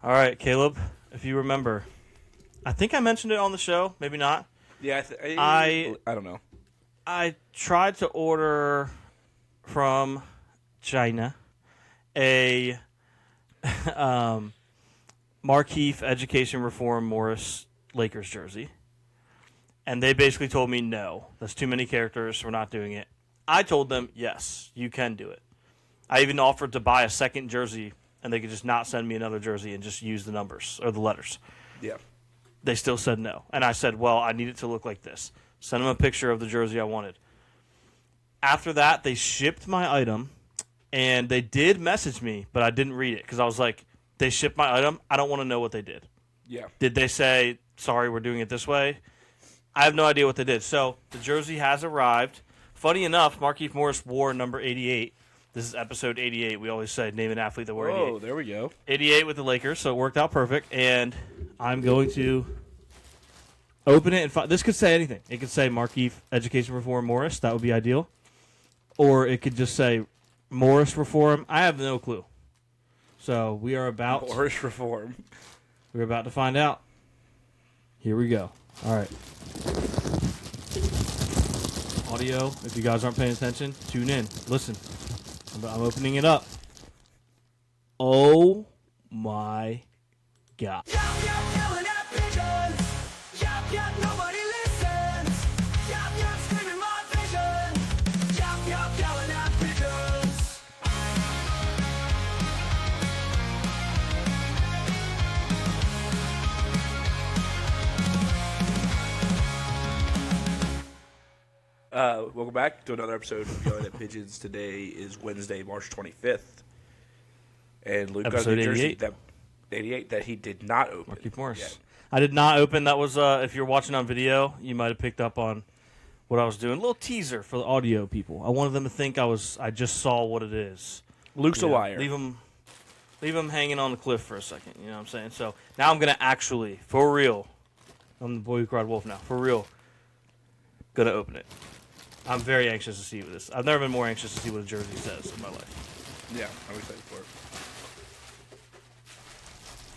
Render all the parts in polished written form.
All right, Caleb, if you remember, I think I mentioned it on the show, maybe not. Yeah, I don't know. I tried to order from China a Markeith Education Reform Morris Lakers jersey, and they basically told me no, that's too many characters, we're not doing it. I told them yes, you can do it. I even offered to buy a second jersey, and they could just not send me another jersey and just use the numbers or the letters. Yeah. They still said no. And I said, well, I need it to look like this. Send them a picture of the jersey I wanted. After that, they shipped my item, and they did message me, but I didn't read it because I was like, they shipped my item. I don't want to know what they did. Yeah. Did they say, sorry, we're doing it this way? I have no idea what they did. So the jersey has arrived. Funny enough, Markeith Morris wore number 88. This is episode 88. We always say name an athlete that wore 88. Oh, there we go. 88 with the Lakers, so it worked out perfect. And I'm going to open it. And this could say anything. It could say Markeith Education Reform Morris. That would be ideal. Or it could just say Morris Reform. I have no clue. So we are about Morris Reform. We're about to find out. Here we go. All right. Audio. If you guys aren't paying attention, tune in. Listen. I'm opening it up. Oh my God. Yap, yap, yelling at pigeons. Yap, yap, nobody listens. Yap, yap, screaming my vision. Yap, yap, yelling at pigeons. Welcome back to another episode of Yelling at Pigeons. Today is Wednesday, March 25th. And Luke got a new jersey 88 that he did not open. Markeith Morris. Yet. I did not open. That was, if you're watching on video, you might have picked up on what I was doing. A little teaser for the audio people. I wanted them to think I just saw what it is. Luke's a liar. Leave them hanging on the cliff for a second. You know what I'm saying? So now I'm going to actually, for real, I'm the boy who cried wolf now. For real, going to open it. I'm very anxious to see what this. I've never been more anxious to see what a jersey says in my life. Yeah, I'm excited for it.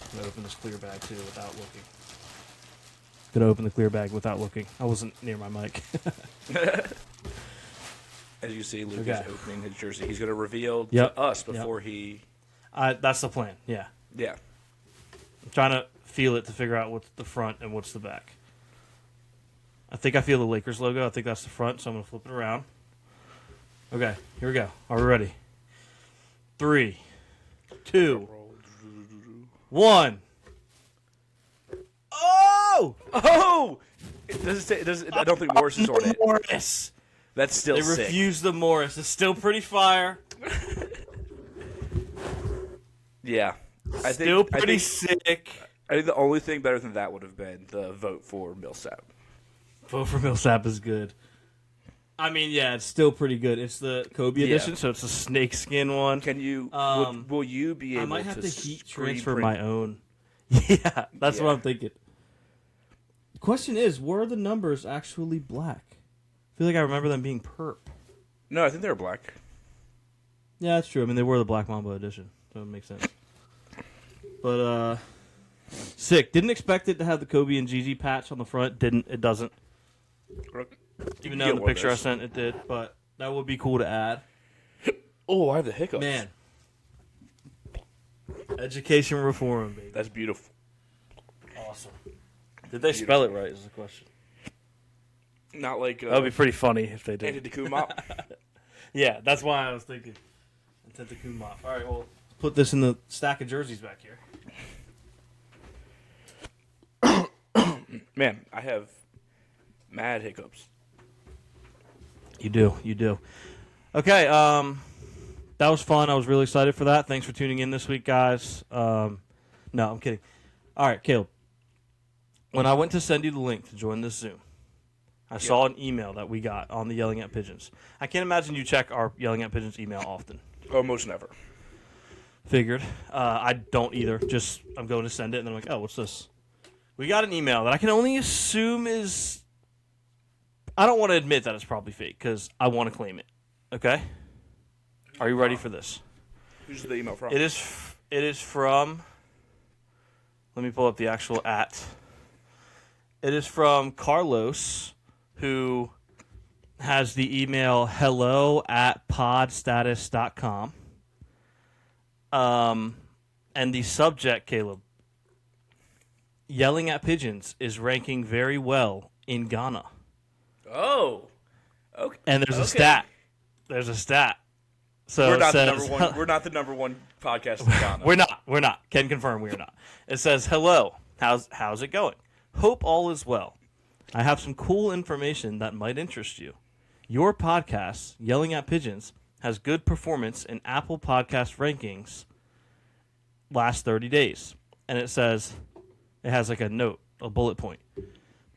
I'm going to open this clear bag, too, without looking. Going to open the clear bag without looking. I wasn't near my mic. As you see, Luke is opening his jersey. He's going to reveal Yep. to us before he... That's the plan, yeah. Yeah. I'm trying to feel it to figure out what's the front and what's the back. I think I feel the Lakers logo. I think that's the front, so I'm going to flip it around. Okay, here we go. Are we ready? 3, 2, 1. Oh! Oh! It doesn't say... It doesn't, I don't think Morris is on it. Morris. That's still They sick. refused the Morris. It's still pretty fire. Yeah. Still pretty sick. I think the only thing better than that would have been the vote for Millsap. Vote for Millsap is good. I mean, yeah, it's still pretty good. It's the Kobe edition, so it's a snakeskin one. Can you? Will you be able? I might have to heat screen transfer print? my own. Yeah, that's Yeah. what I'm thinking. The question is, were the numbers actually black? I feel like I remember them being perp. No, I think they're black. Yeah, that's true. I mean, they were the Black Mamba edition, so it makes sense. But, sick. Didn't expect it to have the Kobe and Gigi patch on the front. Didn't. It doesn't. Even though in the picture I sent it did, but that would be cool to add. Oh, I have the hiccups. Man. Education reform, baby. That's beautiful. Awesome. Did they spell it right is the question. Not like... That would be pretty funny if they did. Antetokounmpo. Yeah, that's why I was thinking. Antetokounmpo. All right, well, put this in the stack of jerseys back here. Man, I have mad hiccups. You do. Okay, that was fun. I was really excited for that. Thanks for tuning in this week, guys. No, I'm kidding. All right, Caleb. When I went to send you the link to join this Zoom, I saw an email that we got on the Yelling at Pigeons. I can't imagine you check our Yelling at Pigeons email often. Almost never. Figured. I don't either. Just, I'm going to send it, and then I'm like, oh, what's this? We got an email that I can only assume is... I don't want to admit that it's probably fake, because I want to claim it. Okay? Are you ready for this? Who's the email from? It is from Let me pull up the actual at. It is from Carlos, who has the email hello@podstatus.com. And the subject, Caleb, yelling at pigeons is ranking very well in Ghana. Oh. Okay. And there's a stat. There's a stat. So we're it not says, the number one. We're not the number one podcast in Ghana. We're not. Can confirm we are not. It says, hello. How's it going? Hope all is well. I have some cool information that might interest you. Your podcast, Yelling at Pigeons, has good performance in Apple Podcast rankings last 30 days. And it says, it has like a note, a bullet point.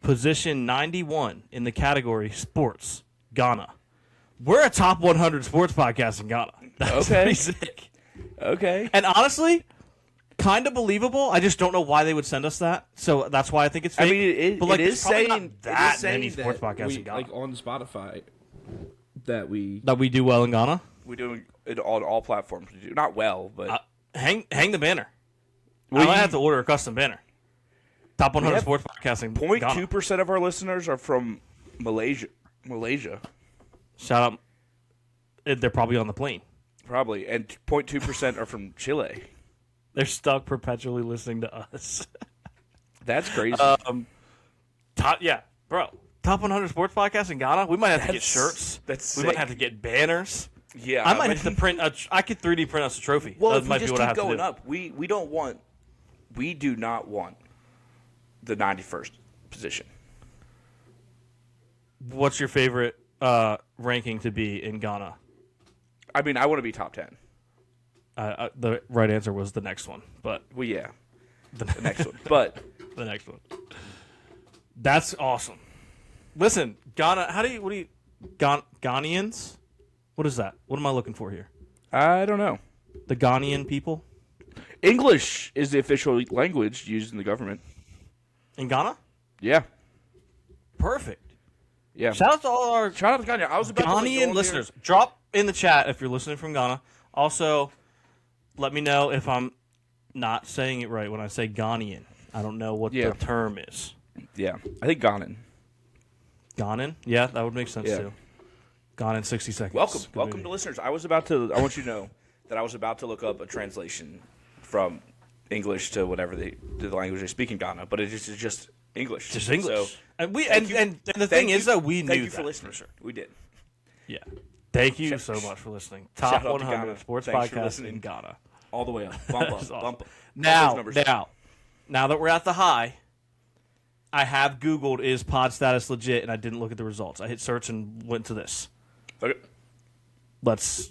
Position 91 in the category Sports, Ghana. We're a top 100 sports podcast in Ghana. That's pretty sick. Okay. And honestly, kind of believable. I just don't know why they would send us that. So that's why I think it's fake. I mean, but like, it is there's probably saying not that saying many sports podcasts in Ghana. Like on Spotify, that we do well in Ghana. We do it on all platforms. We do not well, but Hang the banner. I might have to order a custom banner. Top 100 sports podcasting. 0.2% of our listeners are from Malaysia. Shout out. They're probably on the plane. Probably, and 0.2% are from Chile. They're stuck perpetually listening to us. That's crazy. Top 100 sports podcasts in Ghana. We might have to get shirts. That's we sick. might have to get banners. Yeah, I might have to print. I could 3D print us a trophy. Well, That if we might just be what I keep have to going do. up, we do not want the 91st position. What's your favorite ranking to be in Ghana? I mean, I want to be top 10. The right answer was the next one, but Well, yeah, the next one. But the next one. That's awesome. Listen, Ghana. Ghanaians? What is that? What am I looking for here? I don't know. The Ghanaian people English is the official language used in the government. in Ghana? Yeah, Perfect. yeah. Shout out to all our Shout out to Ghana. I was about to go Ghanaian on listeners. Drop in the chat if you're listening from Ghana. Also, let me know if I'm not saying it right when I say Ghanaian. I don't know what Yeah. the term is. Yeah, I think Ghanan. Ghanan? Yeah, that would make sense Yeah. too. Gone in 60 seconds. Welcome Good to movie. listeners. I want you to know that I was about to look up a translation from English to whatever the language they speak in Ghana, but it's just English. Just English. So, And we thank you- and the thing is that we knew Thank you that for listening. We did. Yeah. Thank you Shout- so much for listening. shout Top out to 100 Ghana. sports Thanks for podcast listening. in Ghana. All the way up. Bump up. That's awesome. Bump up. Now Those numbers. that we're at the high, I have Googled is pod status legit, and I didn't look at the results. I hit search and went to this. Okay. Let's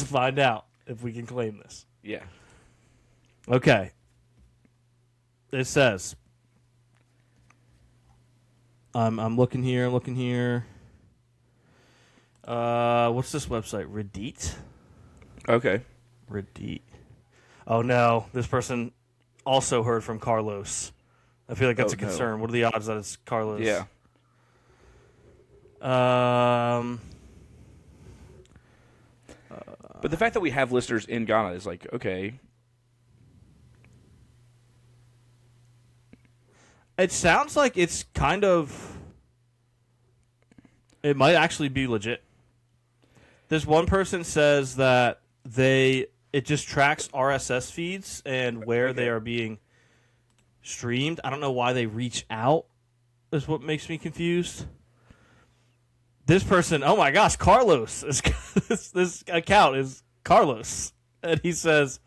find out if we can claim this. Yeah. Okay. It says, I'm looking here. What's this website? Reddit? Okay. Reddit. Oh no, this person also heard from Carlos. I feel like that's Oh, a no. concern. What are the odds that it's Carlos? Yeah. But the fact that we have listeners in Ghana is like, okay. It sounds like it's kind of. It might actually be legit. This one person says that it just tracks RSS feeds and where they are being streamed. I don't know why they reach out. Is what makes me confused. This person, oh my gosh, Carlos. This account is Carlos, and he says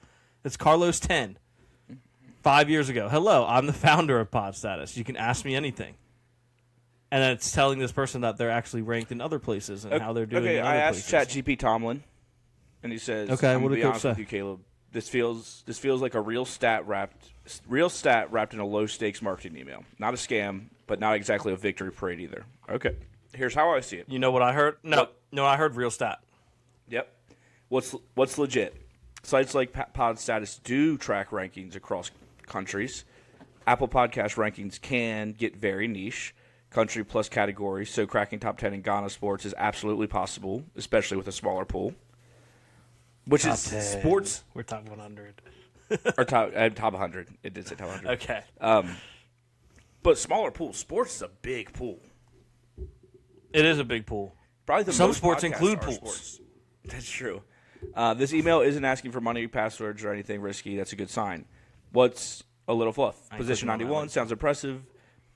it's Carlos 10. 5 years ago. Hello, I'm the founder of Pod Status. You can ask me anything. And then it's telling this person that they're actually ranked in other places and how they're doing. Okay, in I other asked places. ChatGPT Tomlin, and he says, Okay, I'm what gonna did be Coach honest with say? you, Caleb. This feels like a real stat wrapped in a low stakes marketing email. Not a scam, but not exactly a victory parade either. Okay, here's how I see it. You know what I heard? What? No, I heard real stat. Yep. What's legit? Sites like Pod Status do track rankings across countries. Apple Podcast rankings can get very niche, country plus category, so cracking top 10 in Ghana sports is absolutely possible, especially with a smaller pool. Which Top is 10. sports. We're top 100. or top 100. It did say top 100. Okay. But smaller pools. Sports is a big pool. It is a big pool. Probably Some most sports podcasts include are pools. sports. That's true. This email isn't asking for money, passwords, or anything risky. That's a good sign. What's a little fluff? Position clicking on that 91 link. sounds impressive,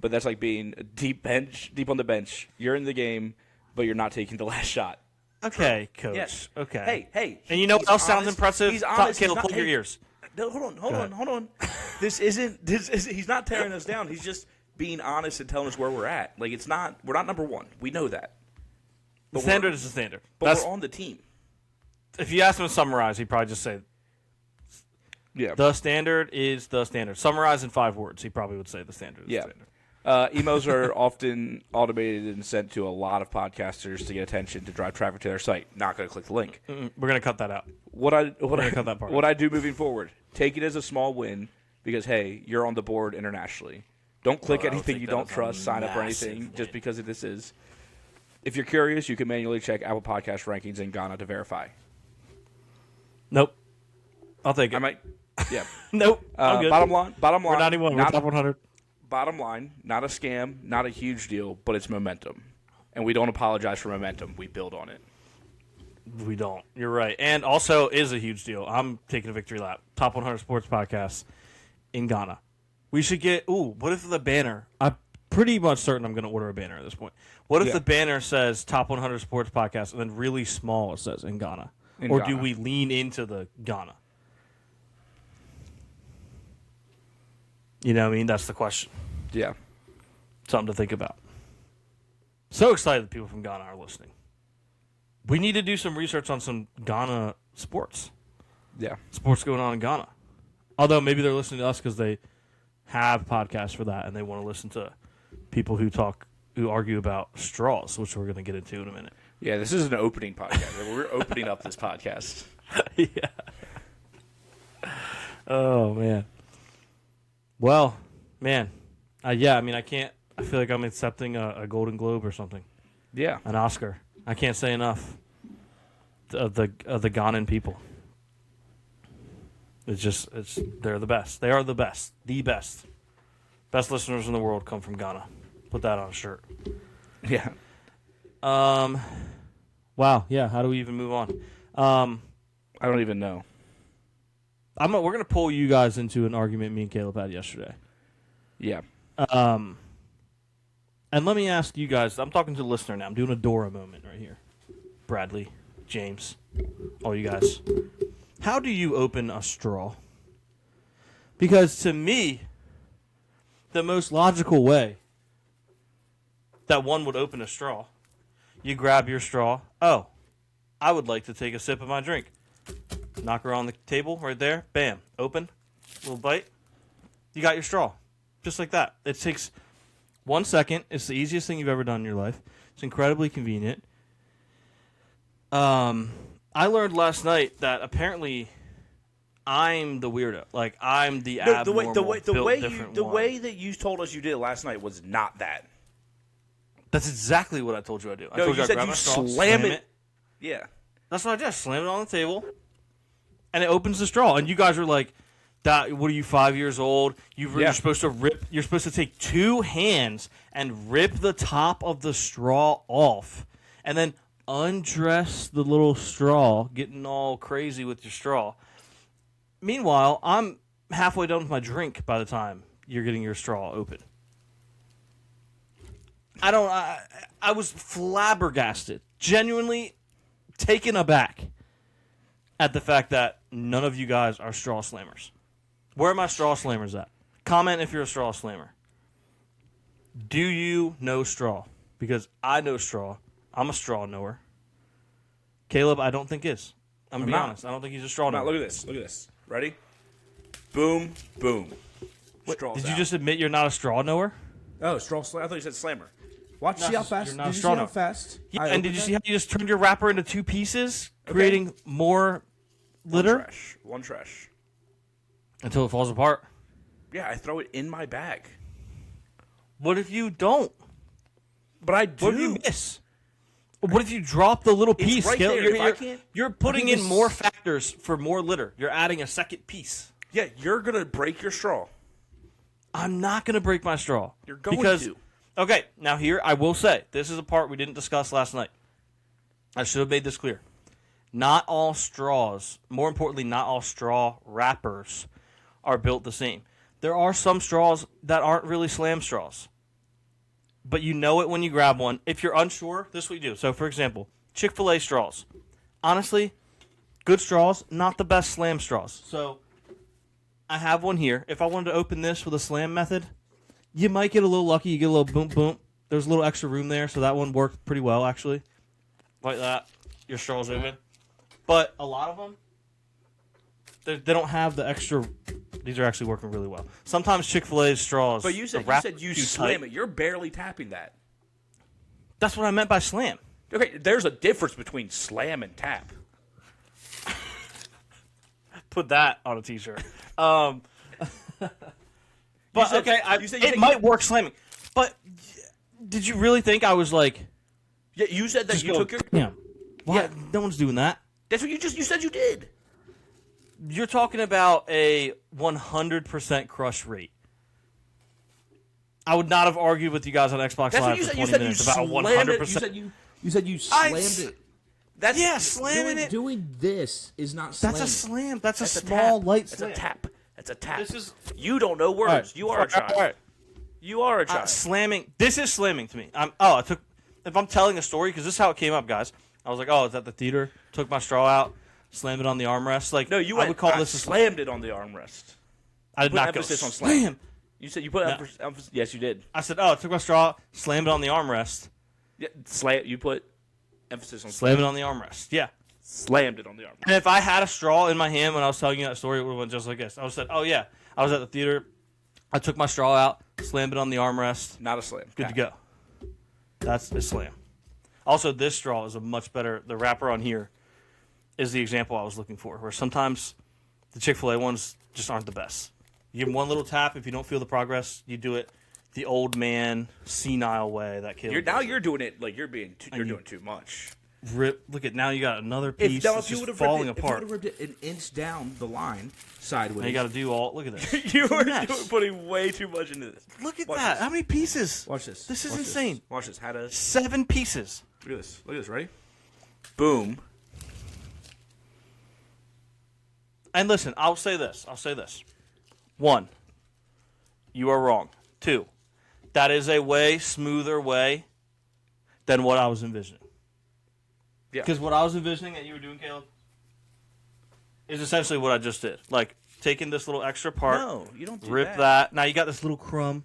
but that's like being deep on the bench. You're in the game, but you're not taking the last shot. Okay, coach. Yes. Okay. Hey. And you know what he's else sounds honest. impressive? He's honest. Caleb, He's not- plug your hey, ears. No, hold on. This isn't. He's not tearing us down. He's just being honest and telling us where we're at. Like we're not number one. We know that. The standard is the standard. But we're on the team. If you ask him to summarize, he'd probably just say, Yeah. the standard is the standard. Summarize in 5 words, he probably would say the standard is Yeah. the standard. Emails are often automated and sent to a lot of podcasters to get attention to drive traffic to their site. Not going to click the link. We're going to cut that out. What I cut that part what I do moving forward, take it as a small win because hey, you're on the board internationally. Don't click I would anything take you that don't as a trust, sign up or massive anything win. just because this is. If you're curious, you can manually check Apple Podcast rankings in Ghana to verify. Nope. I'll take it. I might. Yeah. Nope. I'm good. Bottom line. We're 91. We're top 100. Bottom line, not a scam, not a huge deal, but it's momentum. And we don't apologize for momentum. We build on it. We don't. You're right. And also is a huge deal. I'm taking a victory lap. Top 100 sports podcasts in Ghana. We should get, what if the banner, I'm pretty much certain I'm going to order a banner at this point. What if Yeah. the banner says top 100 sports podcast and then really small it says in Ghana? In or Ghana. do we lean into the Ghana? You know what I mean? That's the question. Yeah. Something to think about. So excited that people from Ghana are listening. We need to do some research on some Ghana sports. Yeah. Sports going on in Ghana. Although maybe they're listening to us because they have podcasts for that and they want to listen to people who argue about straws, which we're going to get into in a minute. Yeah, this is an opening podcast. We're opening up this podcast. Yeah. Oh, man. Well, man. I can't. I feel like I'm accepting a Golden Globe or something. Yeah. An Oscar. I can't say enough of the Ghanan people. They're the best. They are the best. The best. Best listeners in the world come from Ghana. Put that on a shirt. Yeah. Wow. Yeah. How do we even move on? I don't even know. We're gonna pull you guys into an argument me and Caleb had yesterday. Yeah. And let me ask you guys. I'm talking to the listener now. I'm doing a Dora moment right here. Bradley, James, all you guys. How do you open a straw? Because to me, the most logical way that one would open a straw, you grab your straw. Oh, I would like to take a sip of my drink. Knock her on the table right there. Bam. Open. Little bite. You got your straw. Just like that. It takes 1 second. It's the easiest thing you've ever done in your life. It's incredibly convenient. I learned last night that apparently I'm the weirdo. Like I'm the abnormal, the one. way that you told us you did it last night was not that. That's exactly what I told you I do. I No, told you I said grab you my straw, slam it. Yeah. That's what I did. I slammed it on the table, and it opens the straw. And you guys were like, "What are you, 5 years old? You're supposed to rip. You're supposed to take 2 hands and rip the top of the straw off, and then undress the little straw, getting all crazy with your straw." Meanwhile, I'm halfway done with my drink by the time you're getting your straw open. I was flabbergasted, genuinely taken aback at the fact that none of you guys are straw slammers. Where are my straw slammers at? Comment if you're a straw slammer. Do you know straw? Because I know straw. I'm a straw knower. Caleb, I don't think is. I'm going to be honest. I don't think he's a straw knower. Look at this. Look at this. Ready? Boom, boom. Straws Did you out. just admit you're not a straw knower? Oh, straw slam. I thought you said slammer. Watch, see how you're fast. not Did a you see straw how knower. fast? Yeah, I and did opened you that? see how you just turned your wrapper into 2 pieces, creating more litter One trash. until it falls apart? Yeah, I throw it in my bag. What if you don't? But I do. What if you miss? What if you drop the little piece? right Caleb? there. If I You're, can't- you're putting in more factors for more litter. You're adding a second piece. Yeah, you're gonna break your straw. I'm not going to break my straw. You're going because, to. Okay, now here I will say, this is a part we didn't discuss last night. I should have made this clear. Not all straws, more importantly, not all straw wrappers are built the same. There are some straws that aren't really slam straws. But you know it when you grab one. If you're unsure, this is what you do. So, for example, Chick-fil-A straws. Honestly, good straws, not the best slam straws. So, I have one here. If I wanted to open this with a slam method, you might get a little lucky. You get a little boom, boom. There's a little extra room there, so that one worked pretty well, actually. Like that. Your straw's open. But a lot of them, they don't have the extra. These are actually working really well. Sometimes Chick-fil-A's straws. But you said you slam it. You're barely tapping that. That's what I meant by slam. Okay, there's a difference between slam and tap. Put that on a t-shirt. But said- okay, it might work slamming. But did you really think I was like? Yeah, you said that you took your. Yeah. Why? Yeah. No one's doing that. That's what you said you did. You're talking about a 100% crush rate. I would not have argued with you guys on Xbox That's what Live you for said. 20 You said minutes you about slammed 100%. it. You said you slammed it. That's Yeah, slamming it. Doing this is not slamming. That's a slam. That's a That's small, tap. light That's slam. a tap. That's a tap. This is- You don't know words. All right. You are a child. All right. You are a child. Slamming. This is slamming to me. If I'm telling a story, because this is how it came up, guys. I was like, oh, it's at the theater. Took my straw out, slammed it on the armrest. Like, No, you I would call this a slammed it on the armrest. I did Put not go emphasis on slam. slam. You said you put emphasis. Yes, you did. I said, oh, I took my straw, slammed it on the armrest, Yeah, slam. You put emphasis on slammed it on the armrest. Yeah. Slammed it on the armrest. And if I had a straw in my hand when I was telling you that story, it would have went just like this. I would have said, oh, yeah, I was at the theater. I took my straw out, slammed it on the armrest. Not a slam. Good to go. That's a slam. Also, this straw is a much better. The wrapper on here is the example I was looking for, where sometimes the Chick-fil-A ones just aren't the best. You give them one little tap. If you don't feel the progress, you do it the old man, senile way that kid. You're doing it like you're doing too much. Look at now. You got another piece. It's just falling apart. If you would have ripped it an inch down the line sideways, Now you got to do all. Look at this. You are Mess. putting way too much into this. Look at Watch that. this. How many pieces? Watch this. This is Watch insane. Watch this. How to 7 pieces. look at this. Look at this. Ready? Boom. And listen, I'll say this. 1, you are wrong. 2, that is a way smoother way than what I was envisioning. Yeah. Because what I was envisioning that you were doing, Caleb, is essentially what I just did. Like, taking this little extra part, No, you don't do rip that. Now you got this little crumb,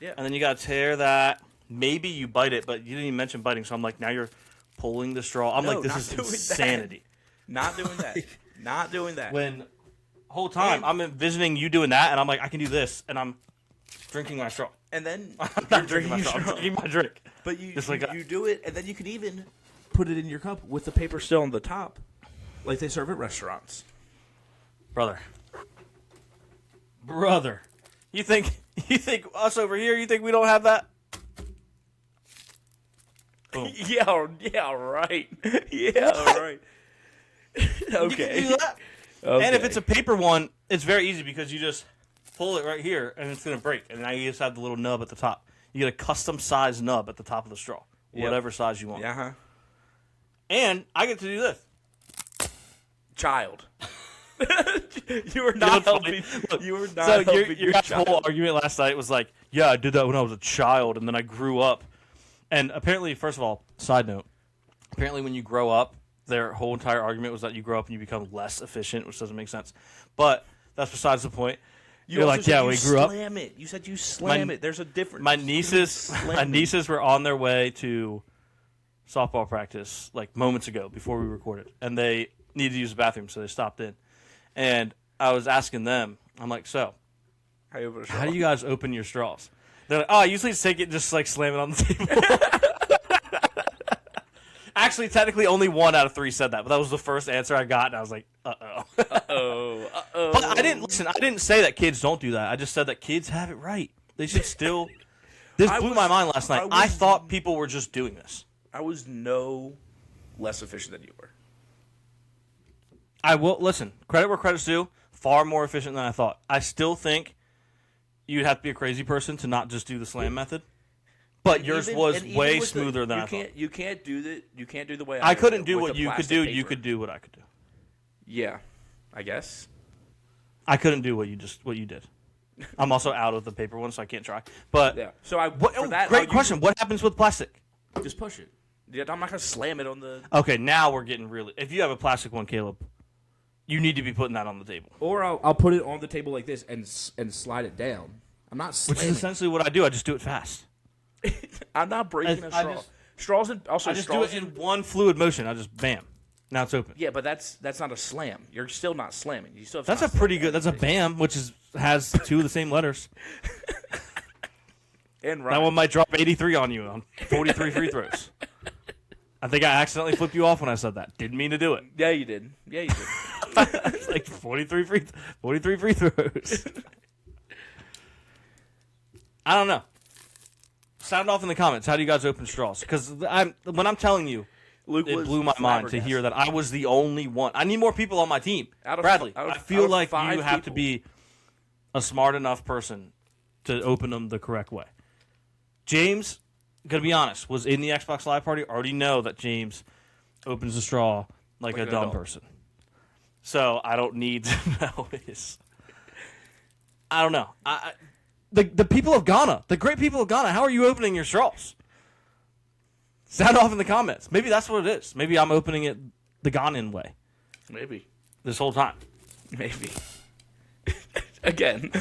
Yeah. and then you got to tear that. Maybe you bite it, but you didn't even mention biting, so I'm like, now you're pulling the straw. I'm No, like, this not is doing that. insanity. Not doing that. Not doing that. When whole time I'm envisioning you doing that, and I'm like, I can do this, and I'm drinking my straw. And then I'm you're not drinking my straw. I'm drinking my drink. But you Just like that. you do it, and then you can even put it in your cup with the paper still on the top, like they serve at restaurants. Brother. You think us over here, you think we don't have that? Boom. Yeah, right. Yeah, right. You can do that. Okay. And if it's a paper one, it's very easy because you just pull it right here and it's going to break. And now you just have the little nub at the top. You get a custom size nub at the top of the straw, whatever size you want. Yeah, huh? And I get to do this. Child. You were not helping. Look, You were not so helping your guys' whole argument last night was like, yeah, I did that when I was a child, and then I grew up. And apparently, first of all, side note, apparently when you grow up, their whole entire argument was that you grow up and you become less efficient, which doesn't make sense. But that's besides the point. You're also like, said yeah, you we grew up. Slam it. You said you slam it. There's a difference. My nieces were on their way to softball practice like moments ago before we recorded, and they needed to use the bathroom, so they stopped in. And I was asking them, I'm like, so, how do you guys open your straws? They're like, oh, I usually just take it and just like slam it on the table. Actually, technically, only 1 out of 3 said that, but that was the first answer I got, and I was like, uh-oh. Uh-oh. But I didn't say that kids don't do that. I just said that kids have it right. They should still. This blew my mind last night. I thought people were just doing this. I was no less efficient than you were. I will listen. Credit where credit's due. far more efficient than I thought. I still think you'd have to be a crazy person to not just do the slam method. But yours was way smoother than I thought. You can't do the way I couldn't do what you could do. You could do what I could do. Yeah, I guess. I couldn't do what you did. I'm also out of the paper one, so I can't try. But Yeah. So great question. What happens with plastic? Just push it. Yeah, I'm not gonna slam it on the. Okay, now we're getting really. If you have a plastic one, Caleb, you need to be putting that on the table. Or I'll put it on the table like this and slide it down. I'm not Which slamming. is essentially what I do. I just do it fast. I'm not breaking a I straw. just- Straws and also I just straws do it in one fluid motion. I just bam. Now it's open. Yeah, but that's not a slam. You're still not slamming. You still have That's to a pretty good. That's a bam, which has two of the same letters. And That one might drop 83 on you on 43 free throws. I think I accidentally flipped you off when I said that. Didn't mean to do it. Yeah, you did. Yeah, you did. It's like 43 free throws. I don't know. Sound off in the comments. How do you guys open straws? Because when I'm telling you, Luke it was blew my mind to hear that I was the only one. I need more people on my team. Bradley, I feel like you have to be a smart enough person to open them the correct way. James, gonna be honest, was in the Xbox Live party. Already know that James opens the straw like a dumb person. So I don't need to know his. I don't know. The people of Ghana, the great people of Ghana, how are you opening your straws? Sound off in the comments. Maybe that's what it is. Maybe I'm opening it the Ghanaian way. Maybe. This whole time. Maybe. Again.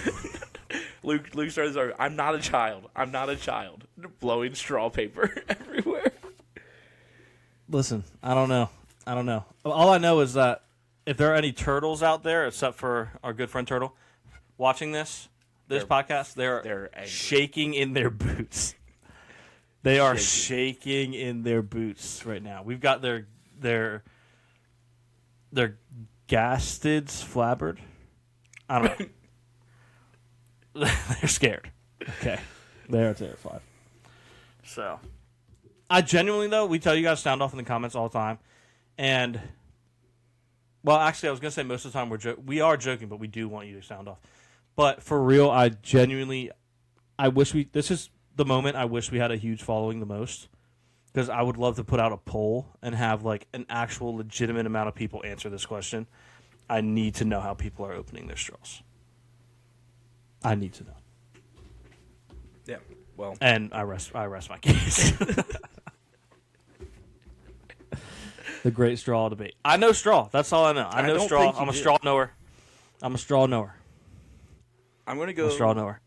Luke started his I'm not a child. I'm not a child. Blowing straw paper everywhere. Listen, I don't know. All I know is that if there are any turtles out there, except for our good friend Turtle, watching this podcast, they're shaking in their boots. They are shaking in their boots right now. We've got their gastids flabbered. I don't know. They're scared. Okay. They're terrified. So, I genuinely, though, we tell you guys sound off in the comments all the time. And, well, actually, I was going to say most of the time we are joking, but we do want you to sound off. But for real, I wish this is the moment I wish we had a huge following the most. Because I would love to put out a poll and have, like, an actual legitimate amount of people answer this question. I need to know how people are opening their straws. I need to know. Yeah. Well. And I rest my case. The great straw debate. I know straw. That's all I know. I know straw. I'm a straw knower. I'm a straw knower. I'm going to go straw knower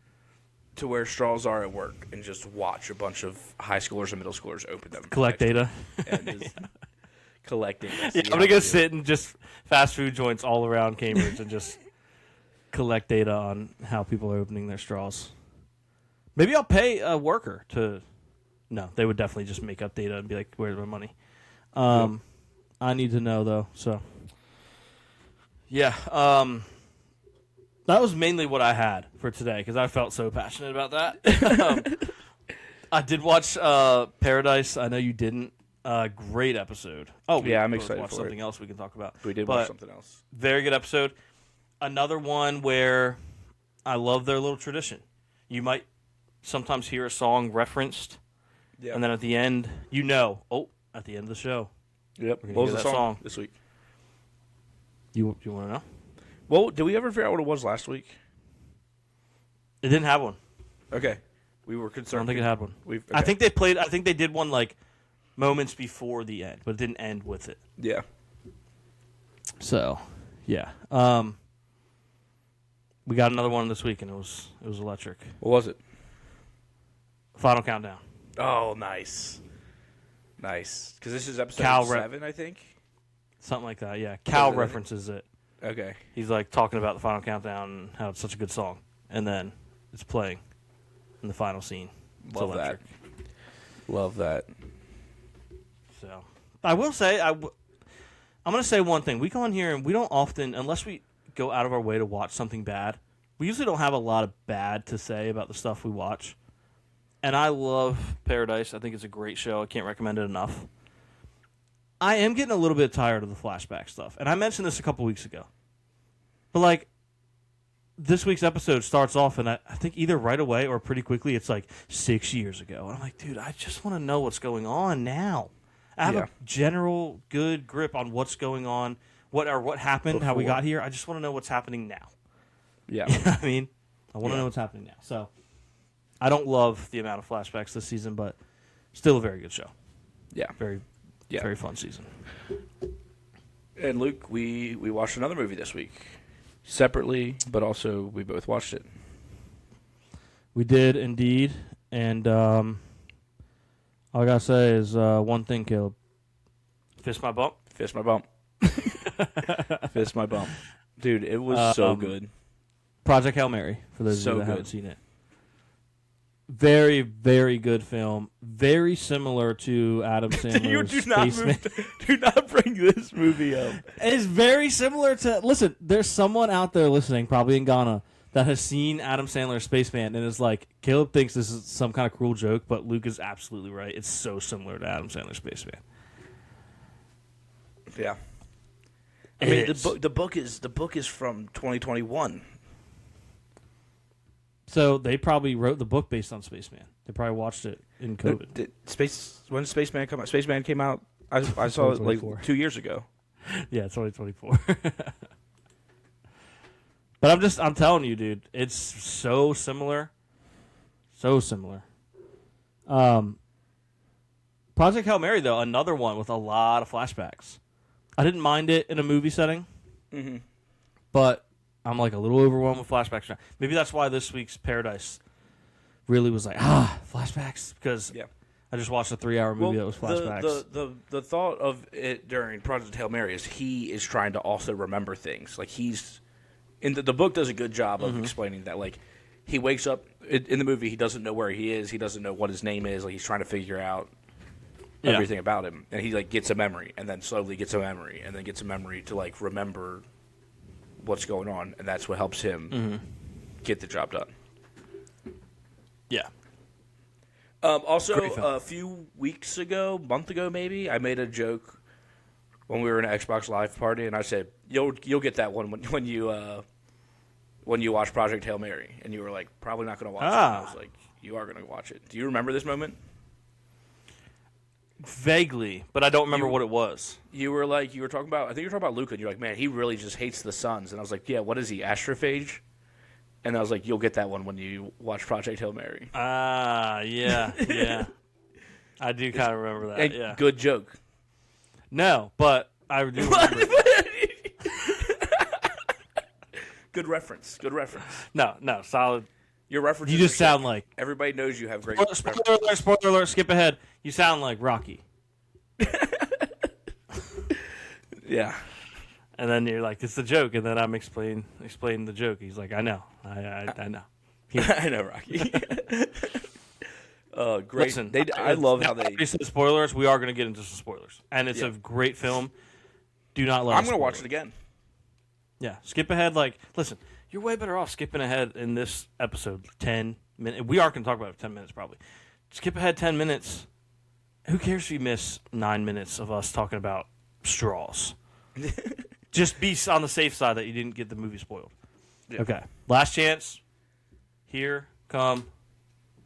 to where straws are at work and just watch a bunch of high schoolers and middle schoolers open them. Collect data. And just collect data. Yeah, I'm going to go sit in just fast food joints all around Cambridge and just collect data on how people are opening their straws. Maybe I'll pay a worker to... No, they would definitely just make up data and be like, where's my money? I need to know, though, so... Yeah, that was mainly what I had for today, because I felt so passionate about that. I did watch Paradise. I know you didn't. Great episode. Oh, yeah, I'm excited watch for something else we can talk about. We did watch something else. Very good episode. Another one where I love their little tradition. You might sometimes hear a song referenced, and then at the end, at the end of the show. Yep. What was the song this week? You want to know? Well, did we ever figure out what it was last week? It didn't have one. Okay. We were I concerned. don't think it had one. Okay. I think they did one like moments before the end, but it didn't end with it. Yeah. So, yeah. We got another one this week, and it was electric. What was it? Final Countdown. Oh, nice. Nice. Because this is episode 7, I think? Something like that, yeah. Cal references it. Okay. He's like talking about the Final Countdown and how it's such a good song. And then it's playing in the final scene. It's Love electric. that. Love that. So, I will say, I'm going to say one thing. We go on here and we don't often, unless we go out of our way to watch something bad, we usually don't have a lot of bad to say about the stuff we watch. And I love Paradise. I think it's a great show. I can't recommend it enough. I am getting a little bit tired of the flashback stuff. And I mentioned this a couple weeks ago. But, like, this week's episode starts off, and I think either right away or pretty quickly, it's like 6 years ago. And I'm like, dude, I just want to know what's going on now. I have a general good grip on what's going on, what happened, how we got here. I just want to know what's happening now. Yeah. You know what I mean? I want to know what's happening now. So I don't love the amount of flashbacks this season, but still a very good show. Yeah. Very fun season. And Luke, we watched another movie this week. Separately, but also we both watched it. We did indeed. And all I got to say is one thing, Caleb. Fist my bump. Fist my bump. Fist my bump. Dude, it was so good. Project Hail Mary, for those of you that haven't seen it. Very, very good film. Very similar to Adam Sandler's Spaceman. Do not bring this movie up. It's very similar to... Listen, there's someone out there listening, probably in Ghana, that has seen Adam Sandler's Spaceman and is like, Caleb thinks this is some kind of cruel joke, but Luke is absolutely right. It's so similar to Adam Sandler's Spaceman. Yeah. I mean, the book is from 2021. So they probably wrote the book based on Spaceman. They probably watched it in COVID. When did Spaceman come out? Spaceman came out, I saw it like 2 years ago. Yeah, 2024. But I'm telling you, dude, it's so similar. So similar. Project Hail Mary, though, another one with a lot of flashbacks. I didn't mind it in a movie setting, but I'm like a little overwhelmed with flashbacks. Maybe that's why this week's Paradise really was like, flashbacks, because I just watched a 3-hour movie that was flashbacks. The thought of it during Project Hail Mary is he is trying to also remember things. Like the book does a good job of explaining that. Like he wakes up in the movie, he doesn't know where he is, he doesn't know what his name is. Like he's trying to figure out everything about him, and he like gets a memory, and then slowly gets a memory, and then gets a memory to like remember what's going on, and that's what helps him get the job done. Yeah. Also, a few weeks ago, month ago maybe, I made a joke when we were in an Xbox Live party, and I said, "You'll get that one when you watch Project Hail Mary," and you were like, "Probably not going to watch it." And I was like, "You are going to watch it." Do you remember this moment? Vaguely, but I don't remember what it was. You were talking about, I think you were talking about Luca, and you're like, man, he really just hates the Suns. And I was like, yeah, what is he, astrophage? And I was like, you'll get that one when you watch Project Hail Mary. Yeah. I do kind of remember that, and good joke. No, but I do remember it. Good reference. No, solid. Your reference. You just sound like... Everybody knows you have great... Spoiler alert, skip ahead. You sound like Rocky. Yeah. And then you're like, it's a joke, and then I'm explaining the joke. He's like, I know. I know. I know, Rocky. Great. Listen, I love how they... Spoilers, we are going to get into some spoilers. And it's a great film. Do not let I'm going to watch it again. Yeah, skip ahead. Like, listen, you're way better off skipping ahead in this episode 10 minutes. We are going to talk about it for 10 minutes probably. Skip ahead 10 minutes. Who cares if you miss 9 minutes of us talking about straws? Just be on the safe side that you didn't get the movie spoiled. Yeah. Okay, last chance. Here come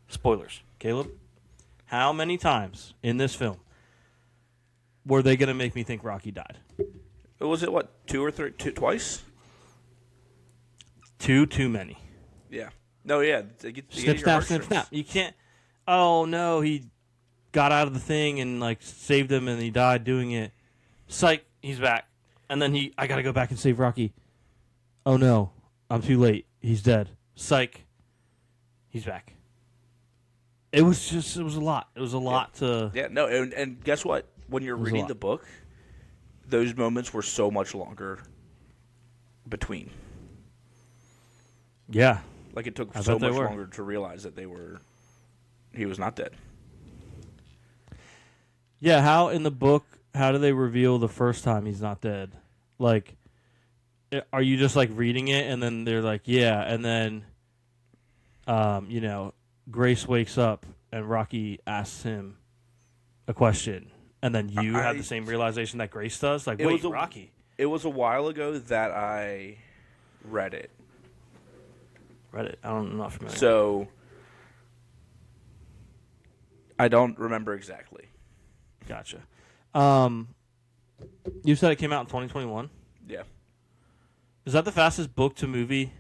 spoilers. Caleb, how many times in this film were they going to make me think Rocky died? Was it, what, twice? Too many. Yeah. No, yeah. Snip, snap, snip, snap. You can't... Oh, no, he got out of the thing and, like, saved him and he died doing it. Psych, he's back. And then I got to go back and save Rocky. Oh, no, I'm too late. He's dead. Psych, he's back. It was a lot. It was a lot to... Yeah, no, and guess what? When you're reading the book, those moments were so much longer between. Yeah. Like, it took so much longer to realize that he was not dead. Yeah, how in the book, how do they reveal the first time he's not dead? Like, are you just, like, reading it, and then they're like, yeah, and then, Grace wakes up, and Rocky asks him a question, and then you have the same realization that Grace does? Like, wait, Rocky. It was a while ago that I read it. read it. I'm not familiar. So I don't remember exactly. Gotcha. You said it came out in 2021. Yeah. Is that the fastest book to movie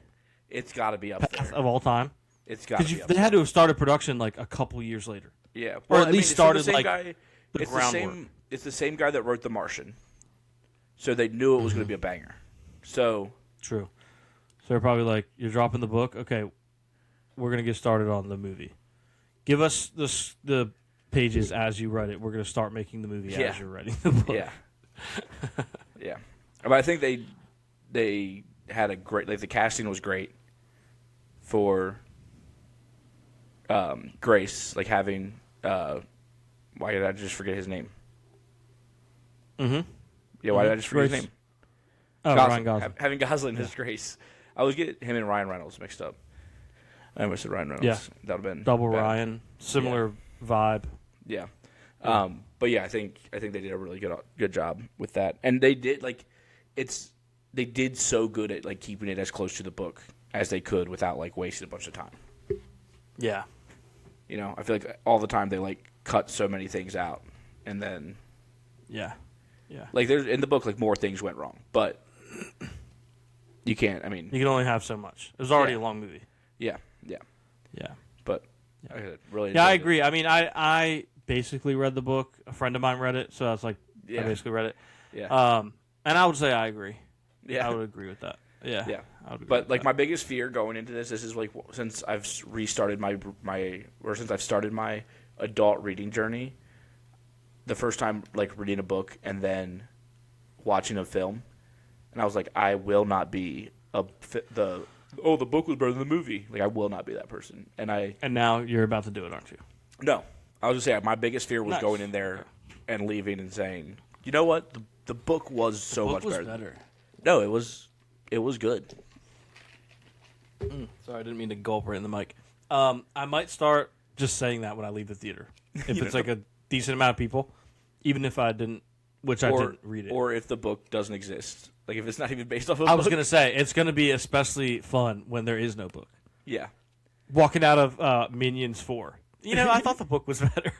It's got to be up path there. of all time? It's got to Because be up they there. had to have started production like a couple years later. Yeah. Or at least it's from the started, same like, guy, the it's groundwork. It's the same guy that wrote The Martian. So they knew it was going to be a banger. So True. So they're probably like, you're dropping the book? Okay, we're going to get started on the movie. Give us the pages as you write it. We're going to start making the movie Yeah. as you're writing the book. yeah. Yeah. But I think they had a great, like, the casting was great for Grace, like having why did I just forget his name? Mm-hmm. Yeah, why did I just forget his Grace. name? Oh, Ryan Gosling. Having Gosling as Grace. I always get him and Ryan Reynolds mixed up. I almost said Ryan Reynolds. Yeah. That would have been Double bad. Ryan. Similar vibe. Yeah. But yeah, I think they did a really good job with that. And they did they did so good at like keeping it as close to the book as they could without like wasting a bunch of time. Yeah. You know, I feel like all the time they like cut so many things out, and then Yeah. Yeah. like there's in the book like more things went wrong, but you can't. I mean, You can only have so much. It was already Yeah. a long movie. yeah, Yeah. but I really Yeah, I enjoyed it. agree. I mean, I basically read the book. A friend of mine read it, so I was like, Yeah. I basically read it. Yeah, And I would say I agree. yeah, I would agree with that. Yeah. yeah. I would agree But with like that. my biggest fear going into this is like since I've restarted since I've started my adult reading journey, the first time like reading a book and then watching a film, and I was like, I will not be the book was better than the movie. Like I will not be that person. And now you're about to do it, aren't you? No, I was just saying my biggest fear was Nice. going in there and leaving and saying, you know what, the book was so Book much was better. No, it was good. Sorry, I didn't mean to gulp right in the mic. I might start just saying that when I leave the theater. If it's like a decent amount of people, even if I didn't, which I didn't read it. Or if the book doesn't exist. Like, if it's not even based off of a I was book. going to say, it's going to be especially fun when there is no book. Yeah. Walking out of Minions 4. You know, I thought the book was better.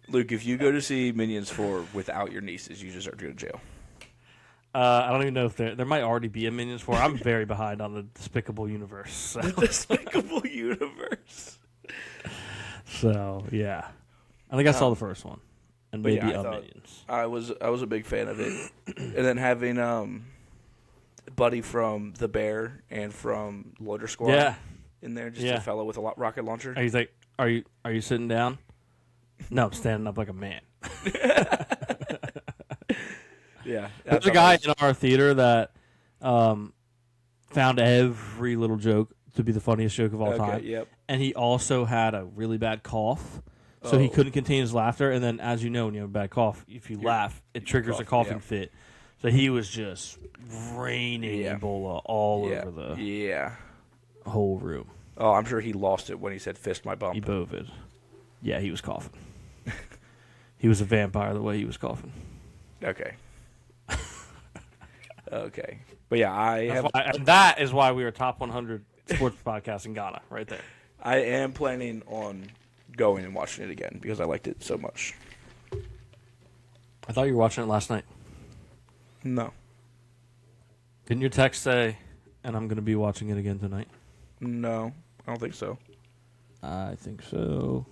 Luke, if you go to see Minions 4 without your nieces, you deserve to go to jail. I don't even know if there might already be a Minions 4. I'm very behind on the Despicable Universe. So, Despicable Universe. Yeah. I think I saw the first one. And But maybe yeah, I thought- Minions. I was a big fan of it. And then having Buddy from The Bear and from Loiter Squad Yeah. in there, just Yeah. a fellow with a rocket launcher. And he's like, are you sitting down? No, I'm standing up like a man. Yeah. There's a guy in our theater that found every little joke to be the funniest joke of all time. Yep. And he also had a really bad cough. So he Oh. couldn't contain his laughter. And then, as you know, when you have a bad cough, if you laugh, it triggers a coughing fit. So he was just raining Yeah. Ebola all Yeah. over the Yeah. whole room. Oh, I'm sure he lost it when he said "fist my bump." Ebovid. Yeah, he was coughing. He was a vampire the way he was coughing. Okay. Okay. But yeah, And that is why we are top 100 sports podcast in Ghana, right there. I am planning on going and watching it again because I liked it so much. I thought you were watching it last night. No. Didn't your text say, and I'm going to be watching it again tonight? No, I don't think so. I think so.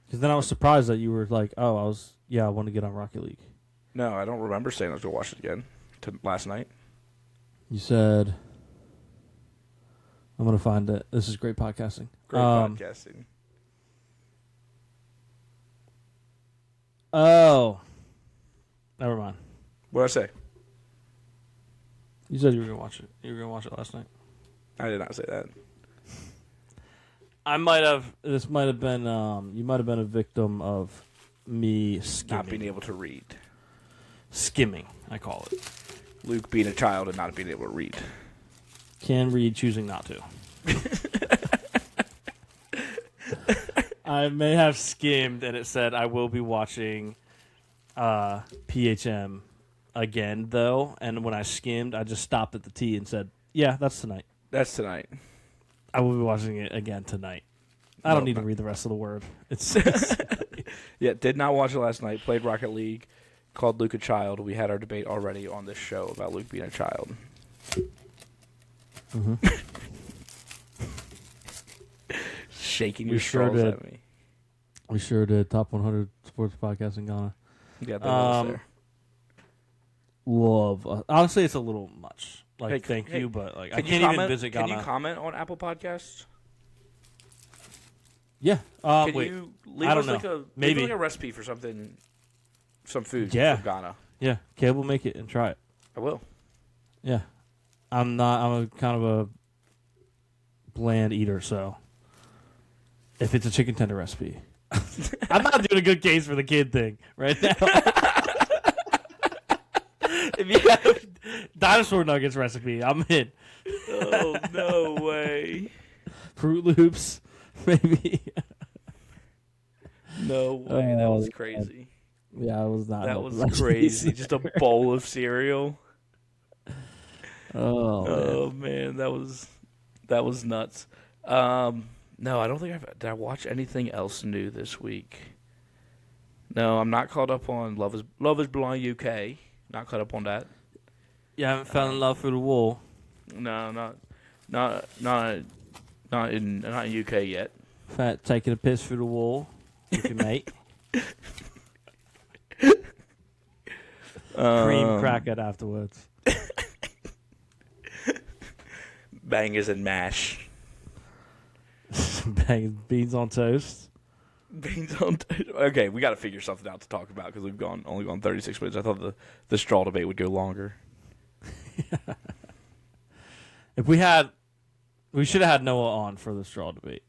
Because then I was surprised that you were like, I want to get on Rocket League. No, I don't remember saying I was going to watch it again last night. You said, I'm going to find it. This is great podcasting. Great podcasting. Oh. Never mind. What did I say? You said you were going to watch it. You were going to watch it last night. I did not say that. This might have been, you might have been a victim of me skimming. Not being able to read. Skimming, I call it. Luke being a child and not being able to read. Can read, choosing not to. I may have skimmed, and it said I will be watching PHM again, though. And when I skimmed, I just stopped at the T and said, yeah, that's tonight. That's tonight. I will be watching it again tonight. I don't need to read the rest of the word. It's Yeah, did not watch it last night. Played Rocket League. Called Luke a child. We had our debate already on this show about Luke being a child. Mm-hmm. Shaking We your sure straws did. at me. We sure did. Top 100 sports podcast in Ghana. Yeah, that was there. Love. Honestly, it's a little much. Like, Hey, thank hey, you, but like I Can you can't comment, even visit Ghana. Can you comment on Apple Podcasts? Yeah. Can Wait. you leave I don't us know. like a Maybe. leave like a recipe for something, some food Yeah. from Ghana? Yeah. Caleb will make it and try it. I will. Yeah. I'm a kind of a bland eater, so if it's a chicken tender recipe, I'm not doing a good case for the kid thing right now. If you have dinosaur nuggets recipe, I'm in. Oh no way! Fruit Loops, maybe. No way! That Oh, was crazy. Yeah, I was not. That helping was my crazy. case. Just a bowl of cereal. Oh, man. Oh man, that was nuts. No, I don't think did I watch anything else new this week. No, I'm not caught up on Love is Blind UK. Not caught up on that. You haven't fell in love through the wall. No, not in UK yet. Fat taking a piss through the wall with your mate. Cream crack it afterwards. Bangers and mash. Bang beans on toast. Beans on toast. Okay, we got to figure something out to talk about because we've only gone 36 minutes. I thought the straw debate would go longer. If we should have had Noah on for the straw debate.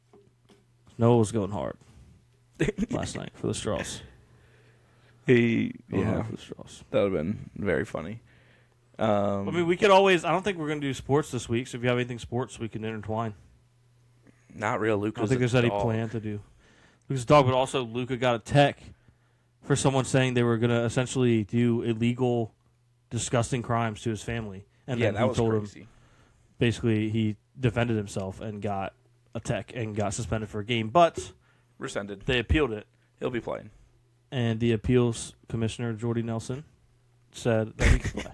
Noah was going hard last night for the straws. Going hard for the straws. That would have been very funny. I mean, we could always. I don't think we're going to do sports this week. So if you have anything sports, we can intertwine. Not real. Luke. I don't think there's any plan to do. Luca's a dog, but also Luca got a tech for someone saying they were going to essentially do illegal, disgusting crimes to his family, and Yeah, then that he was told him crazy. basically he defended himself and got a tech and got suspended for a game, but Rescinded. they appealed it, He'll be playing. and the appeals commissioner Jordy Nelson said that he could play.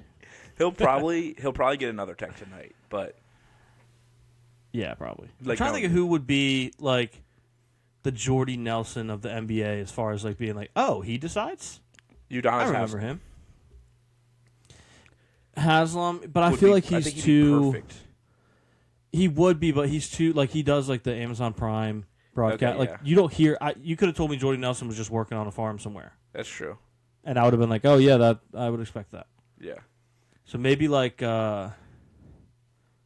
He'll probably get another tech tonight, but Yeah, probably. Like, I'm trying to no. think of who would be like the Jordy Nelson of the NBA as far as like being like, oh, he decides. Udonis I remember Haslam him. Haslam, but I would feel be- like I he's think he'd be too. perfect. He would be, but he's too like he does like the Amazon Prime broadcast. Okay, like yeah. you don't hear. You could have told me Jordy Nelson was just working on a farm somewhere, That's true. and I would have been like, oh yeah, that I would expect that. Yeah. So maybe like I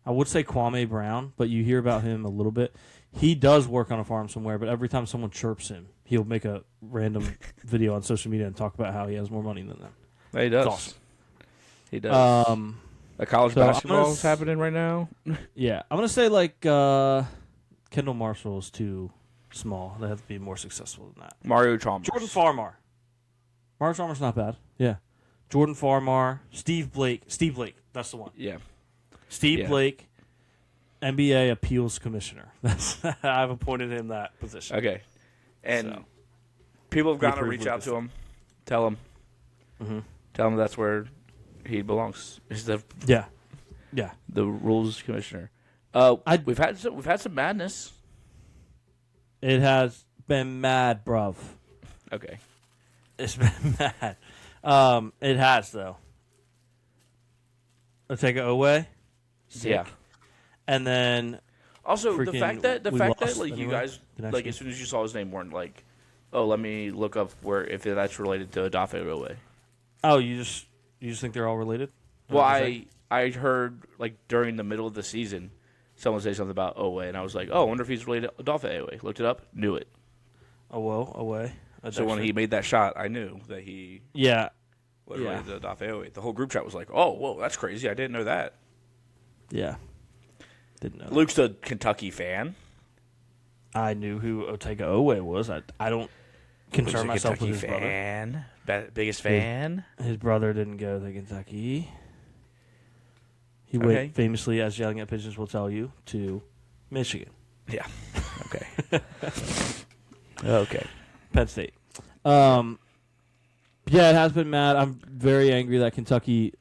would say Kwame Brown, but you hear about him a little bit. He does work on a farm somewhere, but every time someone chirps him, he'll make a random video on social media and talk about how he has more money than them. He does. It's awesome. He does. A college so I'm basketball gonna is happening right now. Yeah, I'm gonna say like Kendall Marshall is too small. They have to be more successful than that. Mario Chalmers. Jordan Farmar. Mario Chalmers not bad. Yeah. Jordan Farmar, Steve Blake. Steve Blake, that's the one. Yeah. Steve Yeah. Blake, NBA appeals commissioner. That's I've appointed him that position. Okay. And So. people have got to approve reach out Lucas. to him. Tell him. Mm-hmm. Tell him that's where he belongs. He's the Yeah. Yeah. rules commissioner. We've had some madness. It has been mad, bruv. Okay. It's been mad. It has though. Let's take it away. Sick. Yeah. And then Also, the Freaking- fact that we like lost you anyway, guys the next like game. as soon as you saw his name weren't like, oh, let me look up if that's related to Adafe Owe. oh, you just think they're all related? Well, Is that- I heard like during the middle of the season, someone say something about Owe, and I was like, oh, I wonder if he's related to Adafe Owe. Looked it up, knew it. oh well, away. So when he made that shot, I knew that he yeah, was Yeah. related to Adafe Owe. The whole group chat was like, oh, whoa, that's crazy. I didn't know that. yeah, didn't know. that. Luke's a Kentucky fan. I knew who Otega Owe was. I don't Luke's concern a myself with Kentucky his brother. fan. Biggest fan. His brother didn't go to Kentucky. He Okay. went famously, as Yelling at Pigeons will tell you, to Michigan. Yeah. Okay. Okay. Penn State. Yeah, it has been mad. I'm very angry that Kentucky.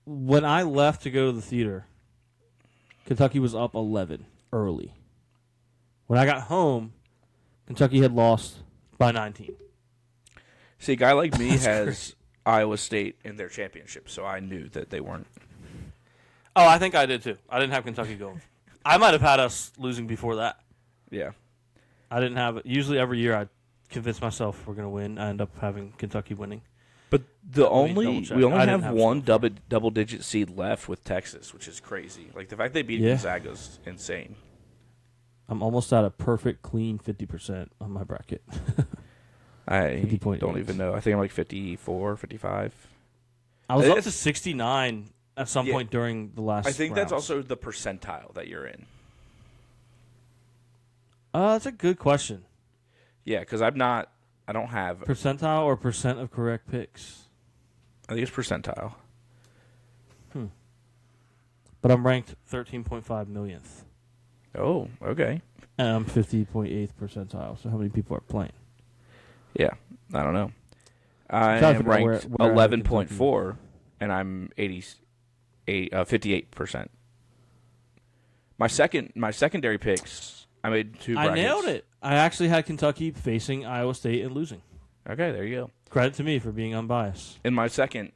When I left to go to the theater, Kentucky was up 11 early. When I got home, Kentucky had lost by 19. See, a guy like me has Iowa State in their championship, so I knew that they weren't. Oh, I think I did too. I didn't have Kentucky going. I might have had us losing before that. Yeah. I didn't have it. Usually every year I convince myself we're going to win. I end up having Kentucky winning. But me double check. we only I didn't have have one double-digit seed left with Texas, which is crazy. Like, the fact they beat Yeah. Gonzaga is insane. I'm almost at a perfect clean 50% on my bracket. I 50.8. don't even know. I think I'm like 54, 55. I was I up think to 69 at some Yeah. point during the last I think that's rounds. also the percentile that you're in. That's a good question. Yeah, because I don't have, Percentile or percent of correct picks? I think it's percentile. But I'm ranked 13.5 millionth. Oh, okay. And I'm 50.8th percentile. So how many people are playing? Yeah, I don't know. I trying to am figure out ranked where I have 11.4, and I'm 58%. My secondary picks, I made two brackets. I nailed it. I actually had Kentucky facing Iowa State and losing. Okay, there you go. Credit to me for being unbiased. In my second